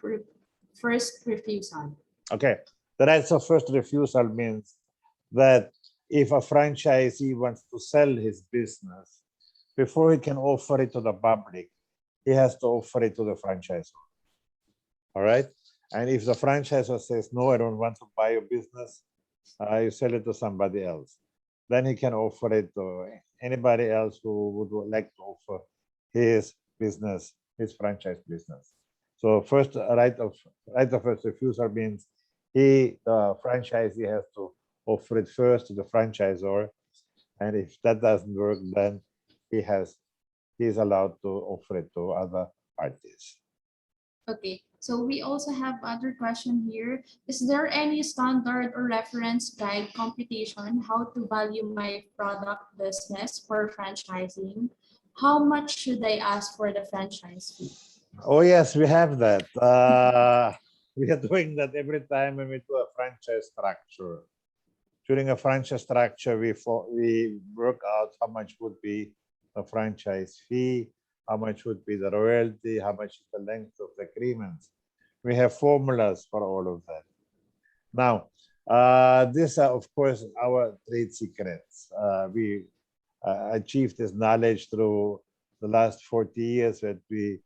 first refusal? Okay, the rights of first refusal means that if a franchisee wants to sell his business, before he can offer it to the public, he has to offer it to the franchisor. All right. And if the franchisor says, no, I don't want to buy your business, you sell it to somebody else, then he can offer it to anybody else who would like to offer his business, his franchise business. So first right of first refusal means the franchisee has to offer it first to the franchisor. And if that doesn't work, then he's allowed to offer it to other parties. Okay, so we also have other question here. Is there any standard or reference guide computation how to value my product business for franchising? How much should I ask for the franchise fee? Oh yes, we have that. We are doing that every time when we do a franchise structure. During a franchise structure, we work out how much would be the franchise fee, how much would be the royalty, how much is the length of the agreements. We have formulas for all of that. Now, these are, of course, our trade secrets. We achieved this knowledge through the last 40 years that we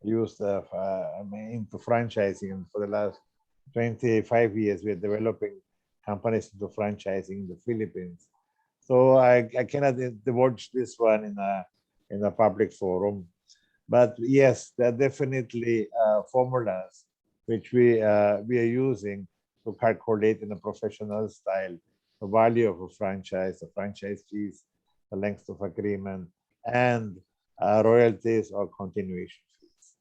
used into franchising. And for the last 25 years, we're developing companies into franchising in the Philippines. So I cannot divulge this one in a public forum. But yes, there are definitely formulas which we are using to calculate in a professional style the value of a franchise, the franchise fees, the length of agreement, and royalties or continuation fees.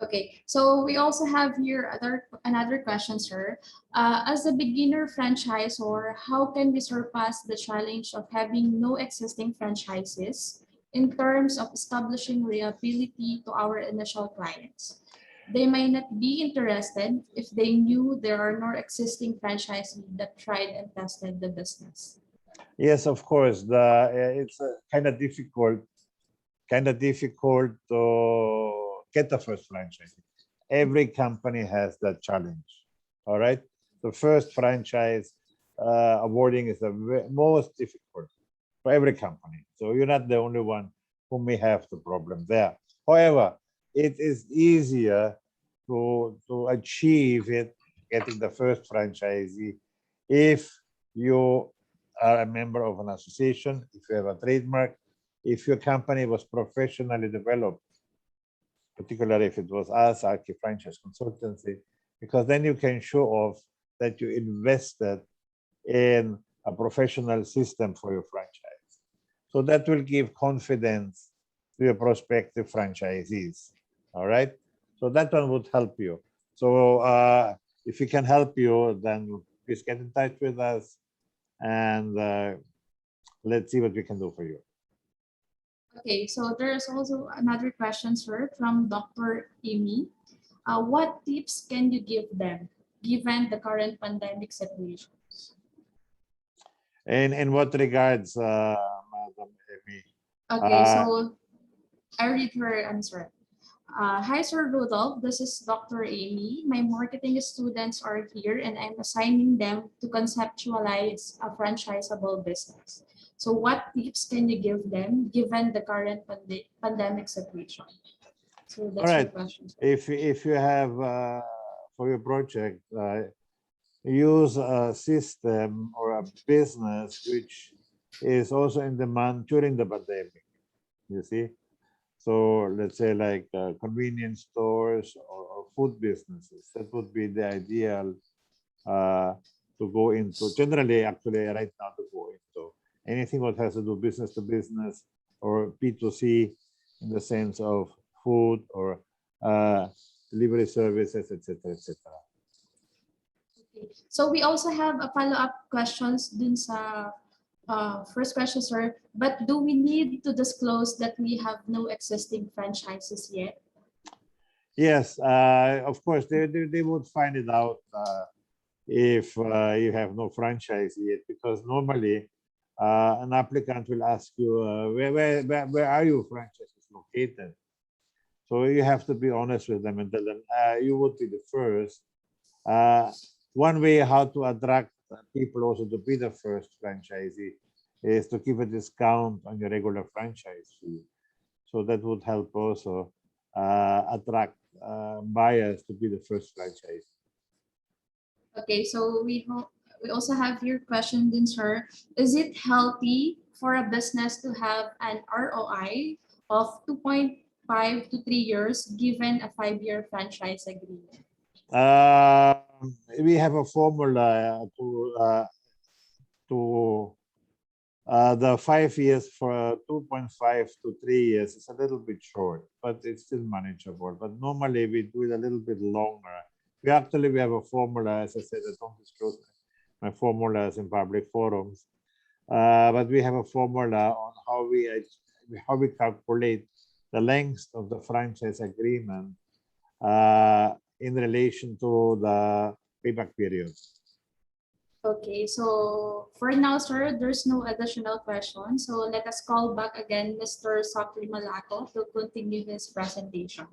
Okay, so we also have here another question, sir. As a beginner franchisor, how can we surpass the challenge of having no existing franchises in terms of establishing reliability to our initial clients? They might not be interested if they knew there are no existing franchisees that tried and tested the business. Yes, of course. It's kind of difficult to get the first franchise. Every company has that challenge. All right. The first franchise awarding is the most difficult for every company. So you're not the only one who may have the problem there. However, it is easier to achieve it, getting the first franchisee, if you are a member of an association, if you have a trademark, if your company was professionally developed, particularly if it was us, Archie Franchise Consultancy, because then you can show off that you invested in a professional system for your franchise. So that will give confidence to your prospective franchisees. All right. So that one would help you. So if we can help you, then please get in touch with us, and let's see what we can do for you. Okay, so there's also another question, sir, from Dr. Amy. What tips can you give them given the current pandemic situation? And in what regards, Madam Amy? Okay, so I read her answer. Hi, Sir Rudolf. This is Dr. Amy. My marketing students are here and I'm assigning them to conceptualize a franchisable business. So what tips can you give them given the current pandemic situation? So that's All right. your question. If you have for your project, use a system or a business which is also in demand during the pandemic, you see. So let's say like convenience stores or food businesses. That would be the ideal to go into. Generally, actually, right now to go into anything what has to do business to business or P2C in the sense of food or delivery services, etc., etc. Okay. So we also have a follow-up questions dun sa first question, sir. But do we need to disclose that we have no existing franchises yet? Yes, of course, they would find it out if you have no franchise yet, because normally an applicant will ask you, where are your franchises located? So you have to be honest with them and tell them you would be the first. One way how to attract people also to be the first franchisee is to give a discount on your regular franchise fee. So that would help also attract buyers to be the first franchise. Okay, so we also have your question then, sir. Is it healthy for a business to have an ROI of 2.5 to 3 years given a 5-year franchise agreement? We have a formula to the 5 years for 2.5 to 3 years is a little bit short, but it's still manageable. But normally we do it a little bit longer. We have a formula, as I said, I don't disclose my formulas in public forums, but we have a formula on how we calculate the length of the franchise agreement in relation to the payback period. Okay, so for now, sir, there's no additional questions. So let us call back again Mr. Sokrie Malaco to continue his presentation.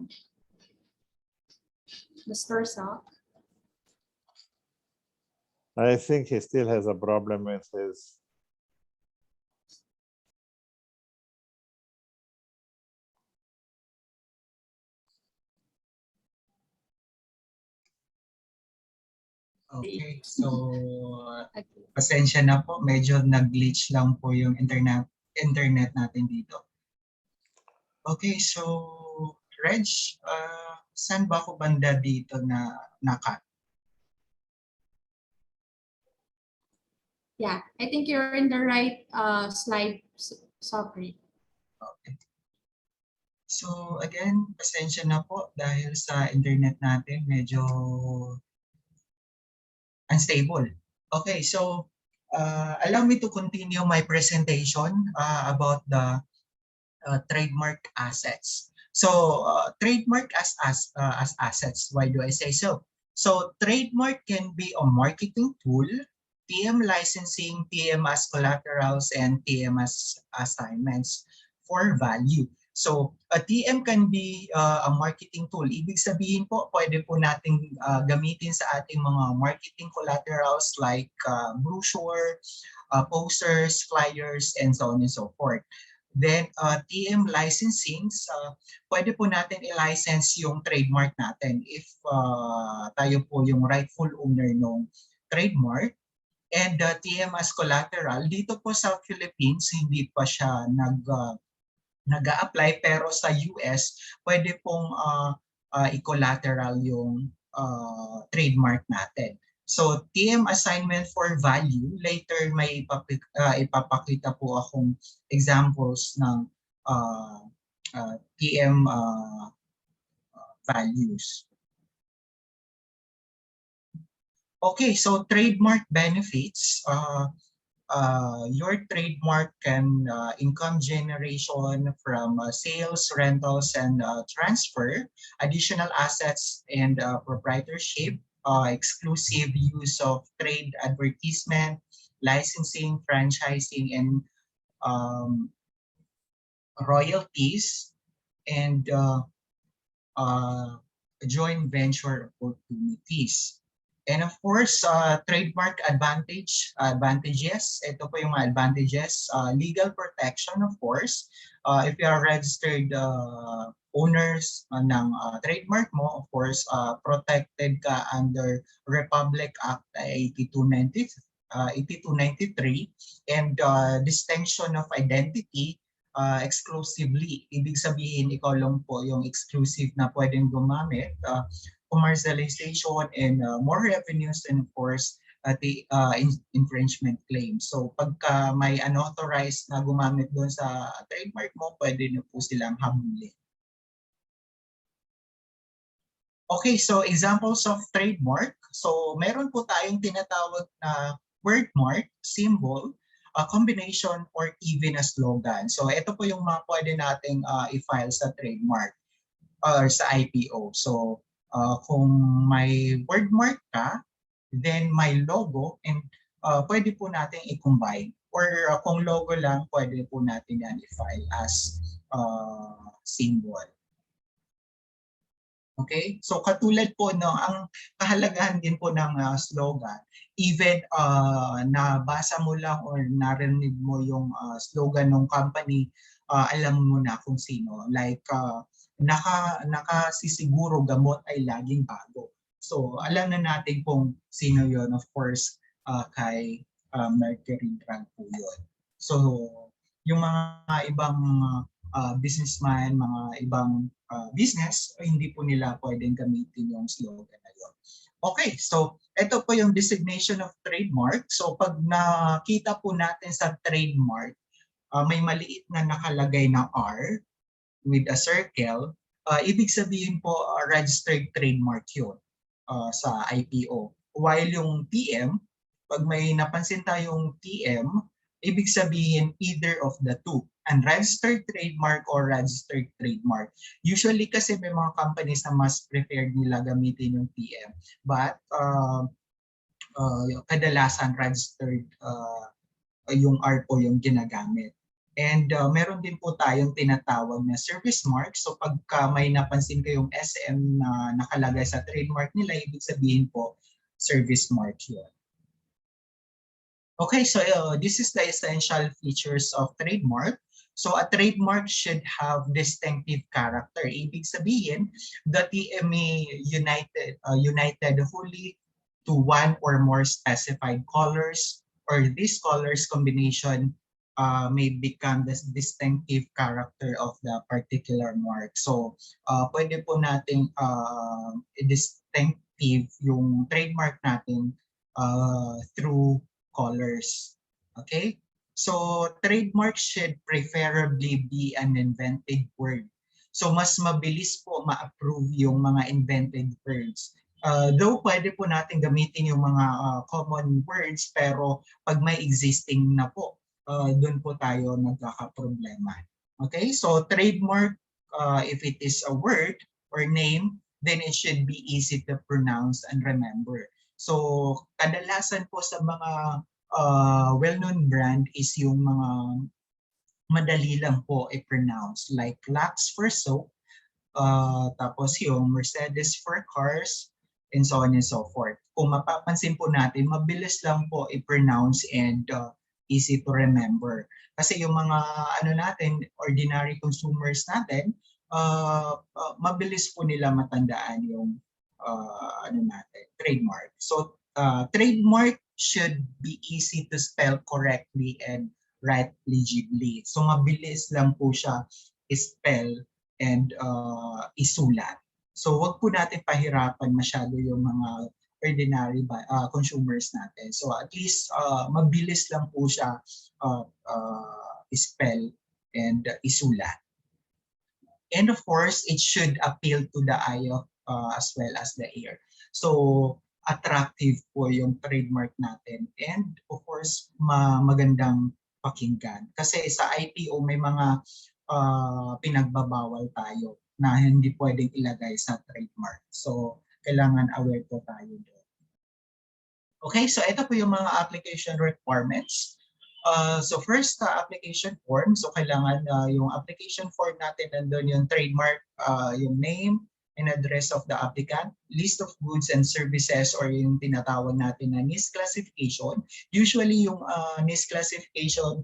Mr. Sok. I think he still has a problem with his. Okay, so Okay. pasensya na po, medyo nag-glitch lang po yung internet natin dito. Okay, so Reg, saan ba ako banda dito na naka? Yeah, I think you're in the right slide, Sokrie. Okay. So again, pasensya na po dahil sa internet natin medyo unstable. Okay, so allow me to continue my presentation about the trademark assets. So trademark as assets, why do I say so? So trademark can be a marketing tool, TM licensing, TM as collaterals, and TM as assignments for value. So a TM can be a marketing tool. Ibig sabihin po, pwede po nating gamitin sa ating mga marketing collaterals like brochure, posters, flyers, and so on and so forth. Then TM licensing, pwede po natin i-license yung trademark natin if tayo po yung rightful owner ng trademark. And TM as collateral, dito po sa Philippines, hindi pa siya nag-a-apply, pero sa US, pwede pong i-collateral yung trademark natin. So TM assignment for value, later may ipapakita po akong examples ng TM values. Okay, so trademark benefits. Your trademark can income generation from sales, rentals, and transfer, additional assets and proprietorship, exclusive use of trade advertisement, licensing, franchising, and royalties, and joint venture opportunities. And of course, trademark advantages. Ito po yung mga advantages. Legal protection, of course. If you are registered owners ng trademark mo, of course, protected ka under Republic Act 8293. And distinction of identity, exclusively. Ibig sabihin, ikaw lang po yung exclusive na pwedeng gumamit. Commercialization and more revenues, and of course the infringement claim. So pagka may unauthorized na gumamit doon sa trademark mo, pwede na po silang habulin. Okay, so examples of trademark. So meron po tayong tinatawag na wordmark, symbol, a combination, or even a slogan. So ito po yung mga pwede nating i-file sa trademark or sa IPO. So kung may wordmark ka, then may logo, and pwede po natin i-combine. Or kung logo lang, pwede po natin yan i-file as symbol. Okay? So katulad po, no, ang kahalagahan din po ng slogan, even nabasa mo lang or narinig mo yung slogan ng company, alam mo na kung sino. Like, nakasisiguro gamot ay laging bago. So alam na natin kung sino yon, of course, kay Mercury Drug po yun. So yung mga ibang businessman, mga ibang business, hindi po nila pwedeng gamitin yung slogan na yun. Okay, so ito po yung designation of trademark. So pag nakita po natin sa trademark, may maliit na nakalagay na R with a circle, ibig sabihin po registered trademark yun sa IPO. While yung TM, pag may napansin tayong TM, ibig sabihin either of the two, unregistered trademark or registered trademark. Usually kasi may mga companies na mas preferred nila gamitin yung TM, but kadalasan registered yung R po yung ginagamit. And meron din po tayong tinatawag na service mark. So pagka may napansin kayong SM na nakalagay sa trademark nila, ibig sabihin po service mark yun. Okay, so this is the essential features of trademark. So a trademark should have distinctive character. Ibig sabihin, the TME united wholly to one or more specified colors, or this colors combination may become the distinctive character of the particular mark. So pwede po nating distinctive yung trademark natin through colors. Okay? So trademark should preferably be an invented word. So mas mabilis po ma-approve yung mga invented words. Though pwede po natin gamitin yung mga common words, pero pag may existing na po, doon po tayo nagkakaproblema. Okay? So trademark, if it is a word or name, then it should be easy to pronounce and remember. So kadalasan po sa mga well-known brand is yung mga madali lang po i-pronounce, like Lux for soap, tapos yung Mercedes for cars, and so on and so forth. Kung mapapansin po natin, mabilis lang po i-pronounce and easy to remember. Kasi yung mga ano natin, ordinary consumers natin, mabilis po nila matandaan yung ano natin, trademark. So trademark should be easy to spell correctly and write legibly. So mabilis lang po siya spell and isulat. So wag po natin pahirapan masyado yung mga ordinary consumers natin. So at least mabilis lang po siya spell and isulat. And of course, it should appeal to the eye of, as well as the ear. So attractive po yung trademark natin. And of course, magandang pakinggan. Kasi sa IPO may mga pinagbabawal tayo na hindi pwedeng ilagay sa trademark. So kailangan aware po tayo doon. Okay, so ito po yung mga application requirements. So first, application form. So kailangan yung application form natin nandun yung trademark, yung name and address of the applicant, list of goods and services or yung tinatawag natin na NIS classification. Usually yung NIS classification,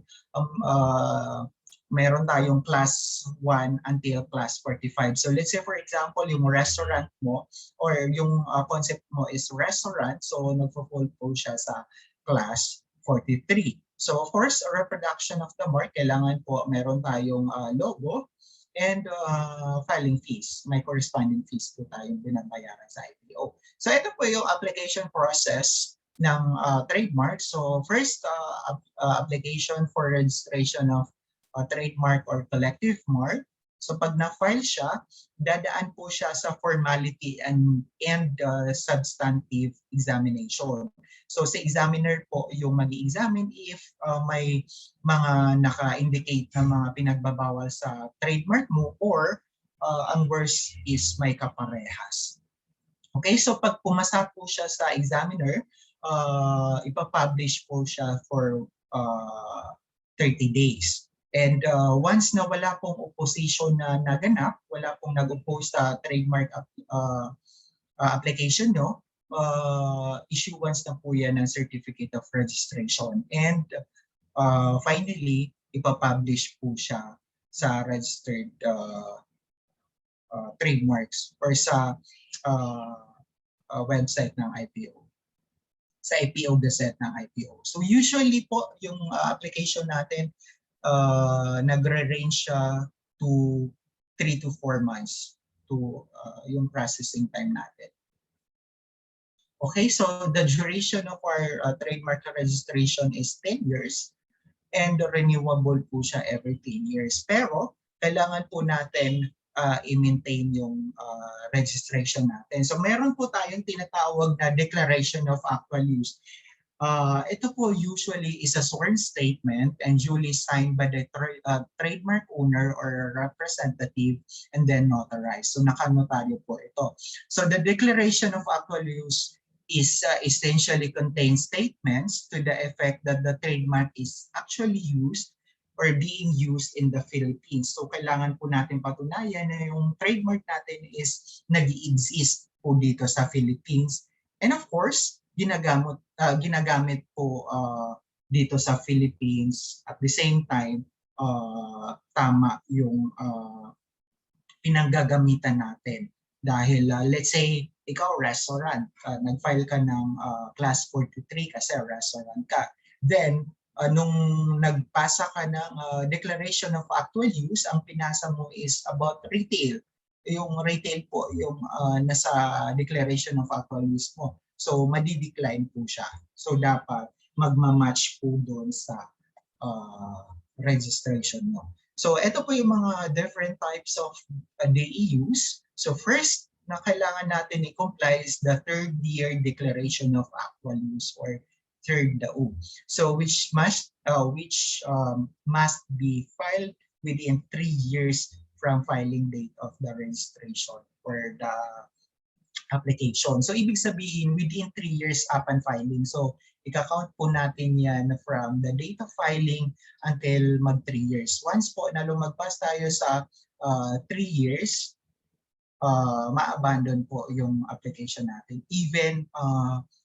meron tayong class 1 until class 45. So let's say for example, yung restaurant mo or yung concept mo is restaurant, so nagpo-fall po siya sa class 43. So of course, a reproduction of the mark, kailangan po meron tayong logo and filing fees. May corresponding fees po tayong binabayaran sa IPO. So ito po yung application process ng trademark. So first, application for registration of trademark or collective mark. So pag na-file siya, dadaan po siya sa formality and substantive examination. So sa examiner po yung mag-examine if may mga naka-indicate na mga pinagbabawal sa trademark mo or ang worst is may kaparehas. Okay, so pag pumasa po siya sa examiner, ipapublish po siya for 30 days. And once na wala pong opposition na naganap, wala pong nag-oppose sa trademark application nyo, issuance na po yan ng certificate of registration. And finally, ipapublish po siya sa registered trademarks or sa website ng IPO. Sa IPO Gazette ng IPO. So usually po yung application natin, nagre-range siya to 3 to 4 months to yung processing time natin. Okay, so the duration of our trademark registration is 10 years and renewable po siya every 10 years. Pero kailangan po natin i-maintain yung registration natin. So meron po tayong tinatawag na declaration of actual use. Ito po usually is a sworn statement and duly signed by the trademark owner or representative and then notarized. So nakanotaryo po ito. So the declaration of actual use is essentially contains statements to the effect that the trademark is actually used or being used in the Philippines. So kailangan po natin patunayan na yung trademark natin is nag-i-exist po dito sa Philippines. And of course, ginagamit po dito sa Philippines at the same time tama yung pinanggagamitan natin dahil let's say ikaw restaurant, nag-file ka ng class 43 kasi restaurant ka, then nung nagpasa ka ng declaration of actual use, ang pinasa mo is about retail. Yung retail po yung nasa declaration of actual use mo. So, madi-decline po siya. So, dapat magmamatch po doon sa registration mo. So, ito po yung mga different types of DEUs. So, first na kailangan natin i-comply is the third year declaration of actual use or third DAU. So, which must be filed within 3 years from filing date of the registration or the application. So, ibig sabihin, within 3 years upon filing. So, ika-count po natin yan from the date of filing until mag 3 years. Once po na lumagpas tayo sa 3 years, ma-abandon po yung application natin. Even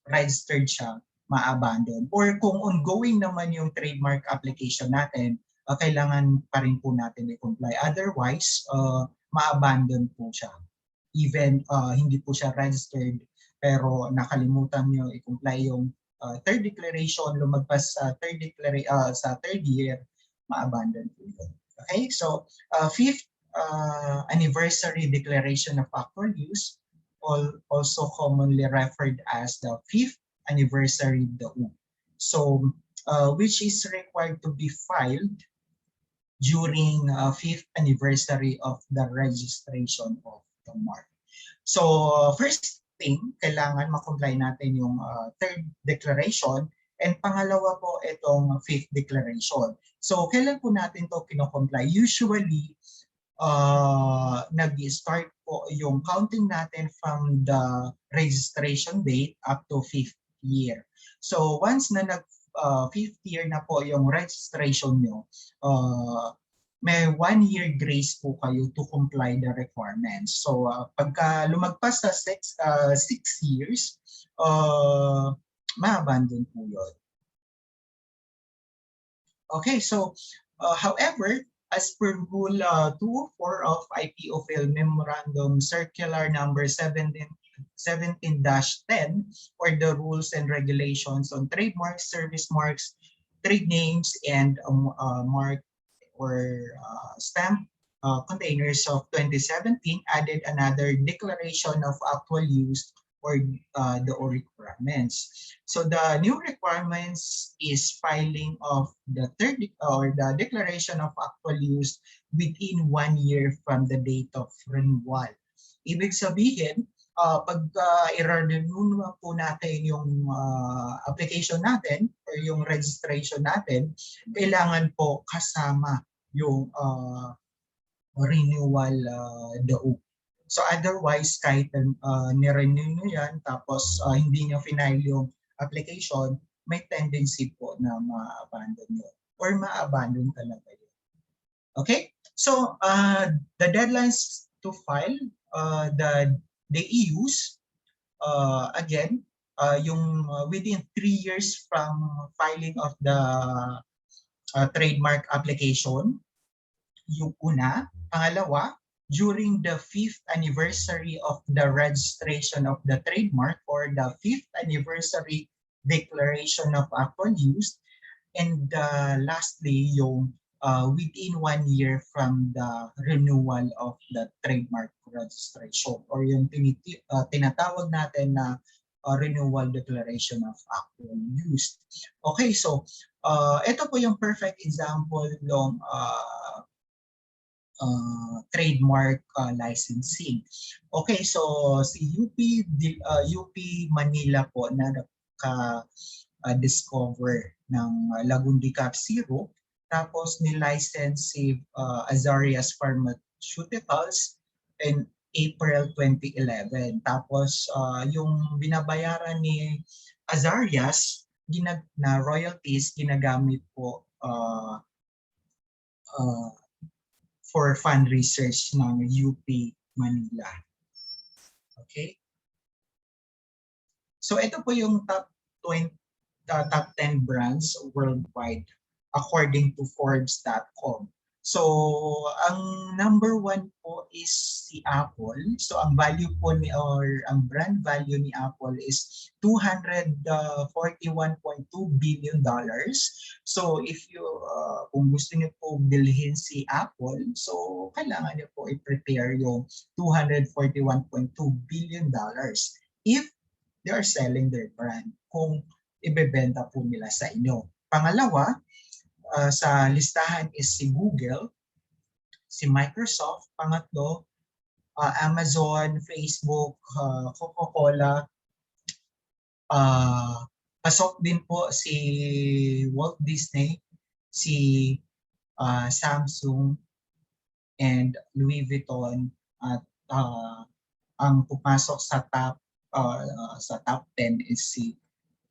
registered siya, ma-abandon. Or kung ongoing naman yung trademark application natin, kailangan pa rin po natin i-comply. Otherwise, ma-abandon po siya. Even hindi po siya registered, pero nakalimutan nyo i-comply yung third declaration, lumagpas sa third year, ma-abandon po yun. Okay, so fifth anniversary declaration of actual use, also commonly referred as the fifth anniversary DAU. So, which is required to be filed during fifth anniversary of the registration of the mark. So, first thing, kailangan makomply natin yung third declaration, and pangalawa po itong fifth declaration. So, kailan po natin to kinocomply? Usually, nag-start po yung counting natin from the registration date up to fifth year. So, once na fifth year na po yung registration nyo, may 1 year grace po kayo to comply the requirements. So, pagka lumagpas sa 6 years, ma-abandon po yun. Okay, so, however, as per Rule 204 of IPO Phil Memorandum Circular Number 17-10, or the rules and regulations on trademarks, service marks, trade names, and mark or stamp containers of 2017, added another declaration of actual use or the requirements. So the new requirements is filing of the third or the declaration of actual use within 1 year from the date of renewal. Ibig sabihin, pag i-renew po natin yung application natin or yung registration natin, kailangan po kasama yung renewal DAU. So otherwise, kahit ni-renew nyo yan, tapos hindi nyo final yung application, may tendency po na ma-abandon nyo or ma-abandon talaga yun. Okay? So the deadlines to file, the EUs, again, yung within 3 years from filing of the trademark application, yung una. Pangalawa, during the 5th anniversary of the registration of the trademark or the 5th anniversary declaration of actual use. And lastly, yung within 1 year from the renewal of the trademark registration or yung tinatawag natin na renewal declaration of actual use. Okay, so ito po yung perfect example ng trademark licensing. Okay, so si UP Manila po na discover ng Lagundi Cap Zero, tapos ni-license si Azarias Pharmaceuticals in April 2011. Tapos yung binabayaran ni Azarias na royalties ginagamit po for fund research ng UP Manila. Okay? So ito po yung top 10 brands worldwide according to Forbes.com. So ang number 1 po is si Apple. So ang value po ang brand value ni Apple is $241.2 billion. So if you kung gusto niyo po bilhin si Apple, so kailangan niyo po i-prepare yung $241.2 billion if they are selling their brand, kung ibebenta po nila sa inyo. Pangalawa, sa listahan is si Google, si Microsoft, pangatlo, Amazon, Facebook, Coca-Cola, pasok din po si Walt Disney, si Samsung, and Louis Vuitton, at ang pupasok sa top 10 is si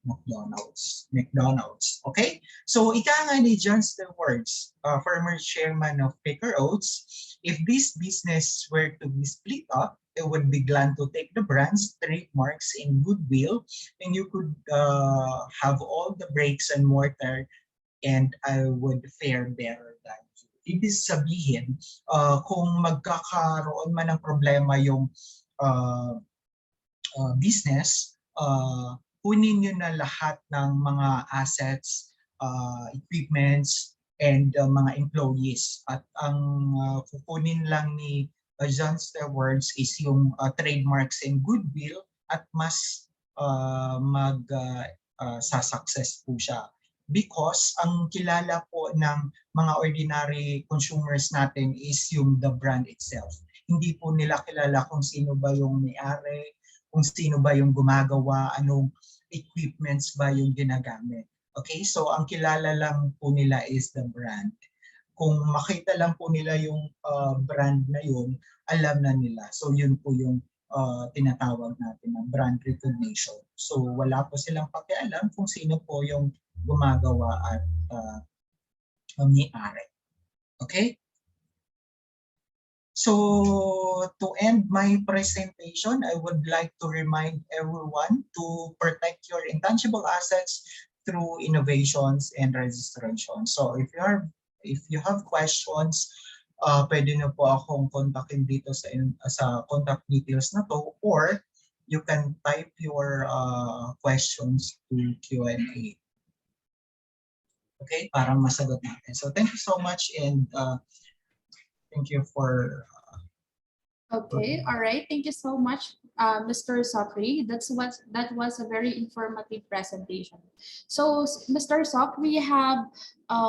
McDonald's. Okay? So, ika nga ni John Stewart's, former chairman of Quaker Oats, if this business were to be split up, would be glad to take the brands, trademarks, and goodwill, and you could have all the bricks and mortar, and I would fare better than you. Ibig sabihin, kung magkakaroon man ng problema yung business, kunin nyo na lahat ng mga assets, equipments, and mga employees. At ang kukunin lang ni John Stewards is yung trademarks and goodwill, at mas success po siya. Because ang kilala po ng mga ordinary consumers natin is yung the brand itself. Hindi po nila kilala kung sino ba yung may-ari, kung sino ba yung gumagawa, anong equipments ba yung ginagamit. Okay, so ang kilala lang po nila is the brand. Kung makita lang po nila yung brand na yun, alam na nila. So yun po yung tinatawag natin na brand recognition. So wala po silang pakialam kung sino po yung gumagawa at may-ari. Okay? So to end my presentation, I would like to remind everyone to protect your intangible assets through innovations and registration. So if you have questions, pwede na po akong kontakin dito sa contact details na to, or you can type your questions to Q&A. Okay, para masagot natin. So thank you so much, and thank you for Okay, all right. Thank you so much, Mr. Sokrie. That was a very informative presentation. So, Mr. Sokrie, we have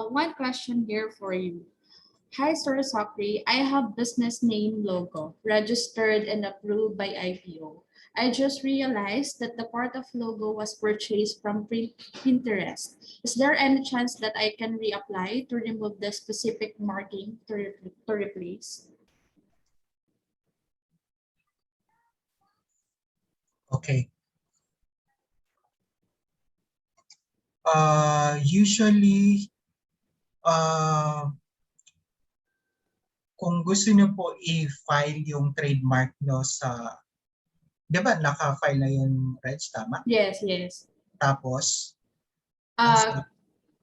one question here for you. Hi, Sir Sokrie. I have business name logo registered and approved by IPO. I just realized that the part of logo was purchased from Pinterest. Is there any chance that I can reapply to remove the specific marking to replace? Okay. Usually, kung gusto niyo po i-file yung trademark nyo sa, di ba naka-file na yung Reg, tama? Yes, yes. Tapos?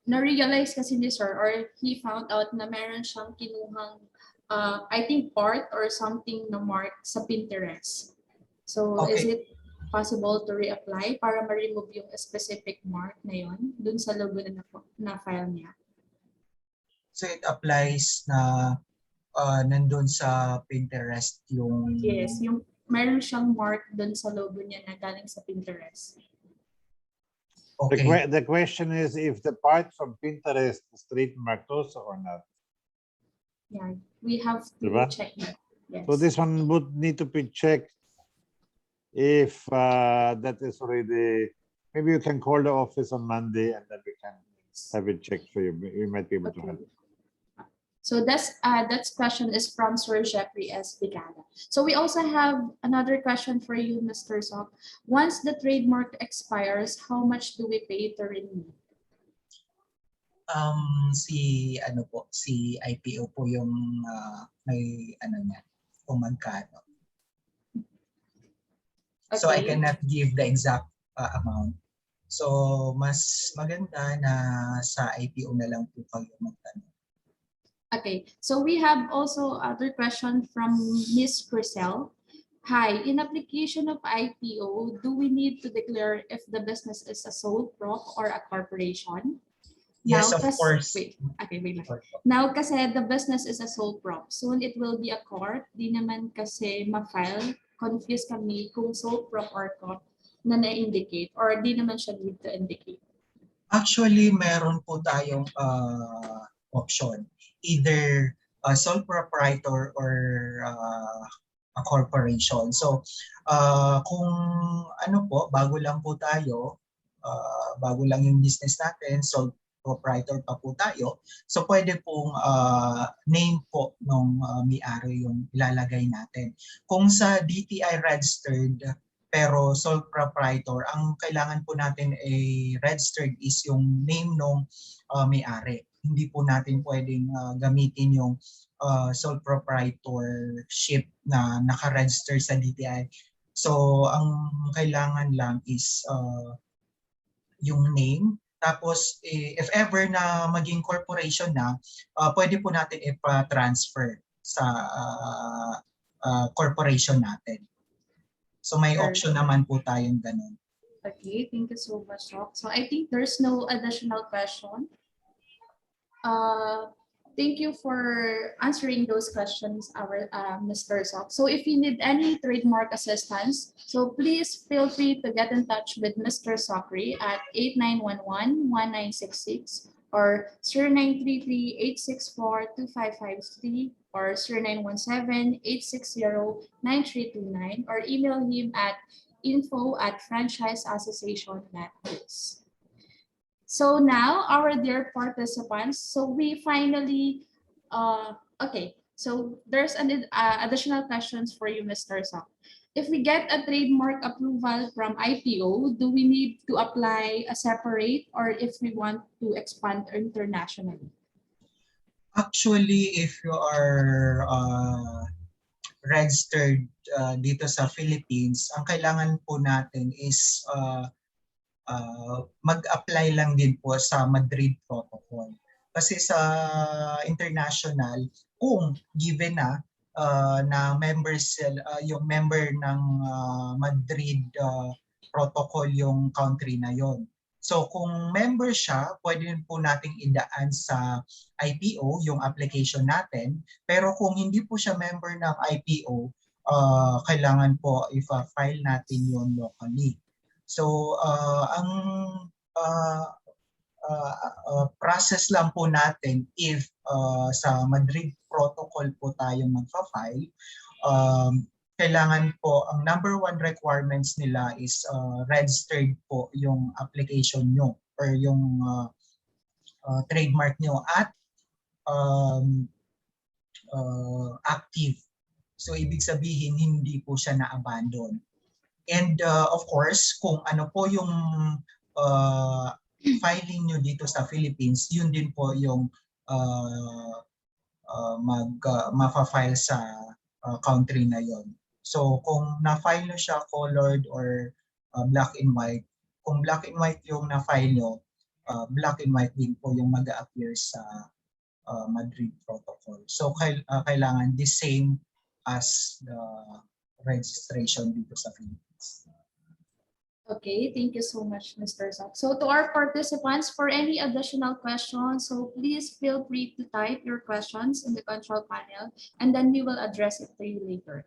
Na-realize kasi ni Sir, or he found out na meron siyang kinuhang, I think part or something na mark sa Pinterest. So, Okay. Is it possible to reapply para ma-remove yung specific mark na yun dun sa logo na file niya? So it applies na nandun sa Pinterest yung... Yes, yung meron siyang mark dun sa logo niya na galing sa Pinterest. Okay. The question is if the part from Pinterest is trademarked also or not. Yeah, we have to Diba? check that. Yes. So this one would need to be checked if that is already, maybe you can call the office on Monday and then we can have it checked for you. We might be able to help. So that question is from Sir Jeffrey S. Bigala. So we also have another question for you, Mr. Sok. Once the trademark expires, how much do we pay to renew? Si IPO po yung may niya, kung magkano. Okay. So I cannot give the exact amount. So mas maganda na sa IPO na lang po kayo magtanong. Okay, so we have also other question from Ms. Crisel. Hi, in application of IPO, do we need to declare if the business is a sole prop or a corporation? Yes, Now, of course. Wait lang. Now, kasi the business is a sole prop. Soon it will be a corp. Di naman kasi ma-file. Confused kami kung sole prop or corp na na-indicate or di naman siya need to indicate. Actually, meron po tayong option. Either a sole proprietor or a corporation. So, kung bago lang po tayo, bago lang yung business natin, sole proprietor pa po tayo, so pwede pong name po ng may-ari yung ilalagay natin. Kung sa DTI registered, pero sole proprietor, ang kailangan po natin ay registered is yung name ng may-ari. Hindi po natin pwedeng gamitin yung sole proprietorship na naka-register sa DTI. So ang kailangan lang is yung name. Tapos if ever na maging corporation na, pwede po natin ipa-transfer sa corporation natin. So may Sure. option naman po tayong ganun. Okay, thank you so much, Sok. So I think there's no additional question. Thank you for answering those questions, our Mr. Sok. So if you need any trademark assistance, so please feel free to get in touch with Mr. Sokrie at 8911-1966 or 0933-864-2553 or 0917-860-9329 or email him at info@franchiseassociation.biz. So now, our dear participants, so we finally, okay, so there's an additional questions for you, Mr. Sok. If we get a trademark approval from IPO, do we need to apply a separate or if we want to expand internationally? Actually, if you are registered dito sa Philippines, ang kailangan po natin is mag-apply lang din po sa Madrid Protocol. Kasi sa international, kung given na members, yung member ng Madrid Protocol yung country na yon. So kung member siya, pwede rin po nating idaan sa IPO yung application natin. Pero kung hindi po siya member ng IPO, kailangan po i-file natin yun locally. So ang process lang po natin if sa Madrid Protocol po tayo magfa-file, kailangan po, ang number one requirements nila is registered po yung application nyo or yung trademark nyo at active. So ibig sabihin, hindi po siya na-abandon. And of course, kung ano po yung filing nyo dito sa Philippines, yun din po yung ma-file sa country na yon. So kung na-file nyo siya colored or black and white, kung black and white yung na-file nyo, black and white din po yung mag-a-appear sa Madrid Protocol. So kailangan the same as the registration dito sa Philippines. Okay, thank you so much, Mr. Sok. So to our participants, for any additional questions, so please feel free to type your questions in the control panel and then we will address it to you later.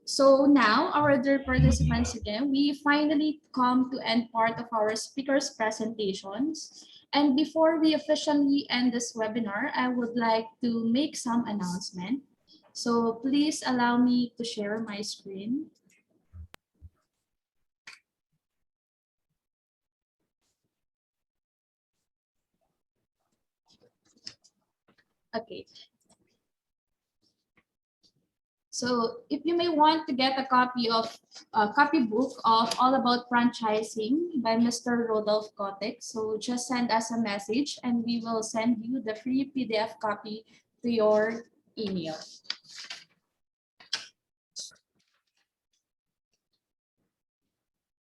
So now, our dear participants again, we finally come to end part of our speakers' presentations. And before we officially end this webinar, I would like to make some announcement. So please allow me to share my screen. Okay. So if you may want to get a copy of copybook of All About Franchising by Mr. Rudolf Kotik, so just send us a message and we will send you the free PDF copy to your email.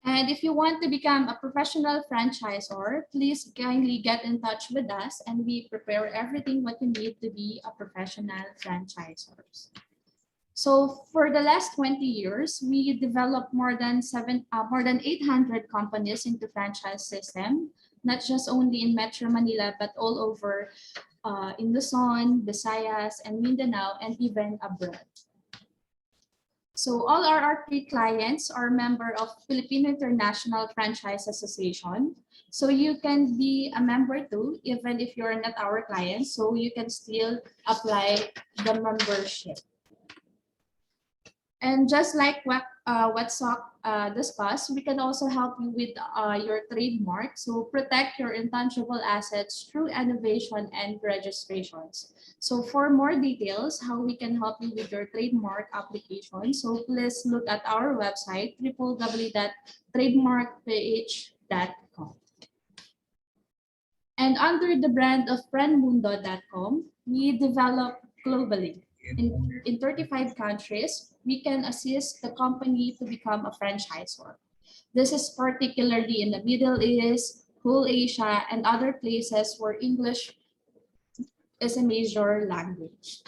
And if you want to become a professional franchisor, please kindly get in touch with us and we prepare everything what you need to be a professional franchisor. So for the last 20 years, we developed more than 800 companies into franchise system, not just only in Metro Manila, but all over in Luzon, Visayas, and Mindanao, and even abroad. So all our RP clients are member of Filipino International Franchise Association. So you can be a member too, even if you're not our client, so you can still apply the membership. And just like what Sok discussed, we can also help you with your trademark. So protect your intangible assets through innovation and registrations. So for more details, how we can help you with your trademark application, so please look at our website, www.trademarkph.com. And under the brand of friendmundo.com, we develop globally. in 35 countries, we can assist the company to become a franchisor. This is particularly in the Middle East, whole Asia, and other places where English is a major language.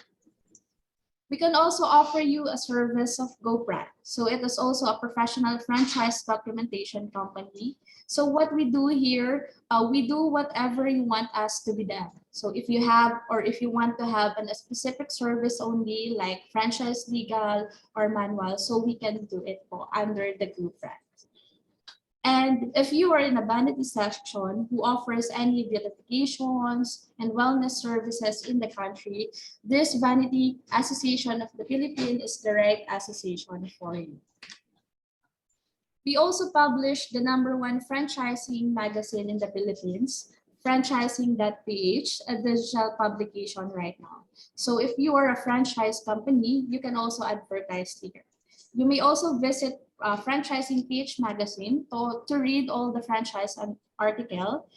We can also offer you a service of GoPran. So it is also a professional franchise documentation company. So what we do here, we do whatever you want us to be done. So if you have, or if you want to have a specific service only, like franchise legal or manual, so we can do it under the GoPran. And if you are in a vanity section who offers any beautifications and wellness services in the country, this Vanity Association of the Philippines is the right association for you. We also publish the #1 franchising magazine in the Philippines, franchising.ph, a digital publication right now. So if you are a franchise company, you can also advertise here. You may also visit Franchising Page magazine to read all the franchise article.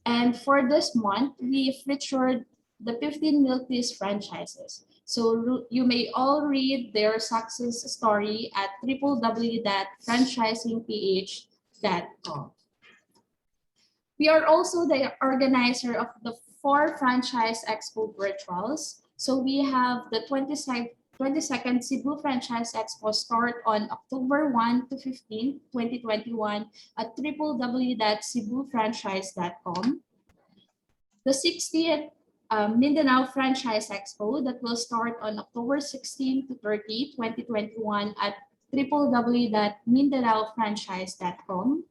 And for this month, we featured the 15 milk teas franchises. So you may all read their success story at www.franchisingph.com. We are also the organizer of the 4 Franchise Expo virtuals. So we have the 22nd Cebu Franchise Expo start on October 1 to 15, 2021 at www.cebufranchise.com. The 60th Mindanao Franchise Expo that will start on October 16 to 30, 2021 at www.mindanaofranchise.com.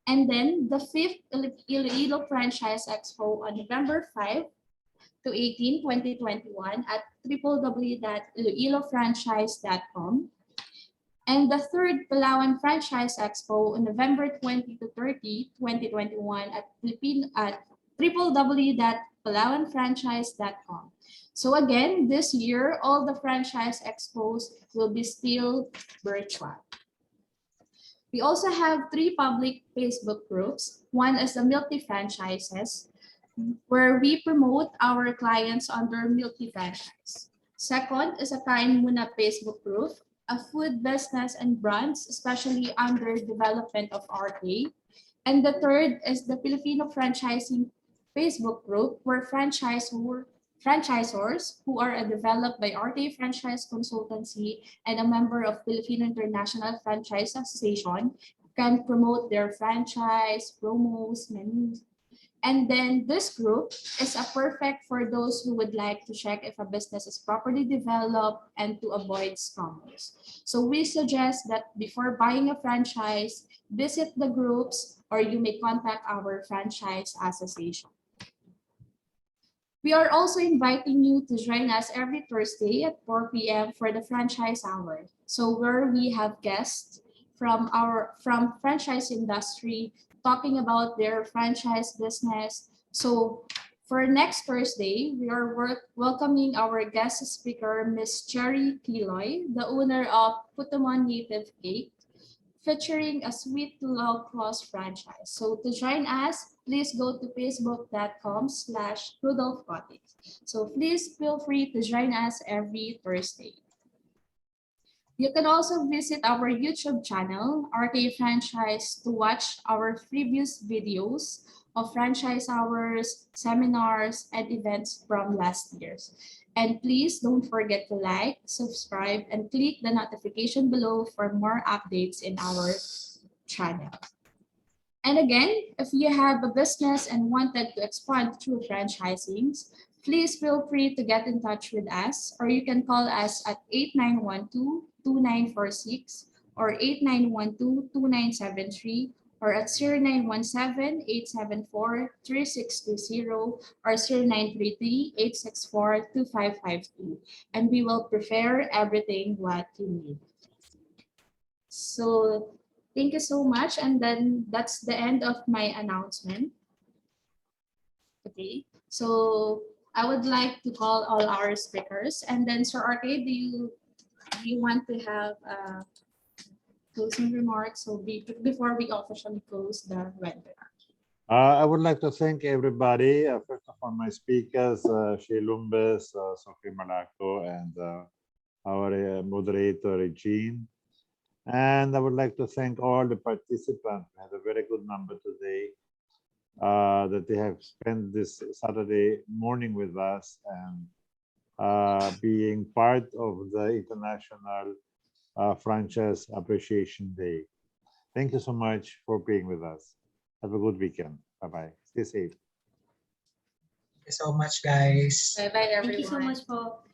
And then the 5th Iloilo Franchise Expo on November 5 to 18, 2021 at www.iloilofranchise.com. And the 3rd Palawan Franchise Expo on November 20 to 30, 2021 at www.palawanfranchise.com. So again, this year, all the franchise expos will be still virtual. We also have 3 public Facebook groups. One is the Milk Tea Franchises, where we promote our clients under Milk Tea franchise. Second is a Kain Muna Facebook group, a food business and brands, especially under development of RK. And the third is the Filipino Franchising Facebook group, where franchisors who are developed by RK Franchise Consultancy and a member of Filipino International Franchise Association can promote their franchise, promos, menus. And then this group is perfect for those who would like to check if a business is properly developed and to avoid scammers. So we suggest that before buying a franchise, visit the groups or you may contact our franchise association. We are also inviting you to join us every Thursday at 4 p.m. for the franchise hour. So where we have guests from franchise industry talking about their franchise business. So for next Thursday, we are welcoming our guest speaker, Miss Cherry Kiloy, the owner of Putumon Native Cake, featuring a Sweet to Love Cross franchise. So to join us, please go to facebook.com/Rudolf Kotik. So please feel free to join us every Thursday. You can also visit our YouTube channel, RK Franchise, to watch our previous videos of franchise hours, seminars, and events from last year's. And please don't forget to like, subscribe, and click the notification below for more updates in our channel. And again, if you have a business and wanted to expand through franchising, please feel free to get in touch with us, or you can call us at 8912-2946 or 8912-2973 or at 0917-874-3620 or 0933-864-2552. And we will prepare everything what you need. So thank you so much. And then that's the end of my announcement. Okay, so I would like to call all our speakers. And then Sir RK, do you want to have closing remarks? So before we officially close the webinar. I would like to thank everybody. First of all, my speakers, Shey Lumbes, Sokrie Malaco, and our moderator, Regine. And I would like to thank all the participants. We had a very good number today that they have spent this Saturday morning with us and being part of the International Franchise Appreciation Day. Thank you so much for being with us. Have a good weekend. Bye-bye. Stay safe. Thank you so much, guys. Bye-bye, everyone. Thank you so much po.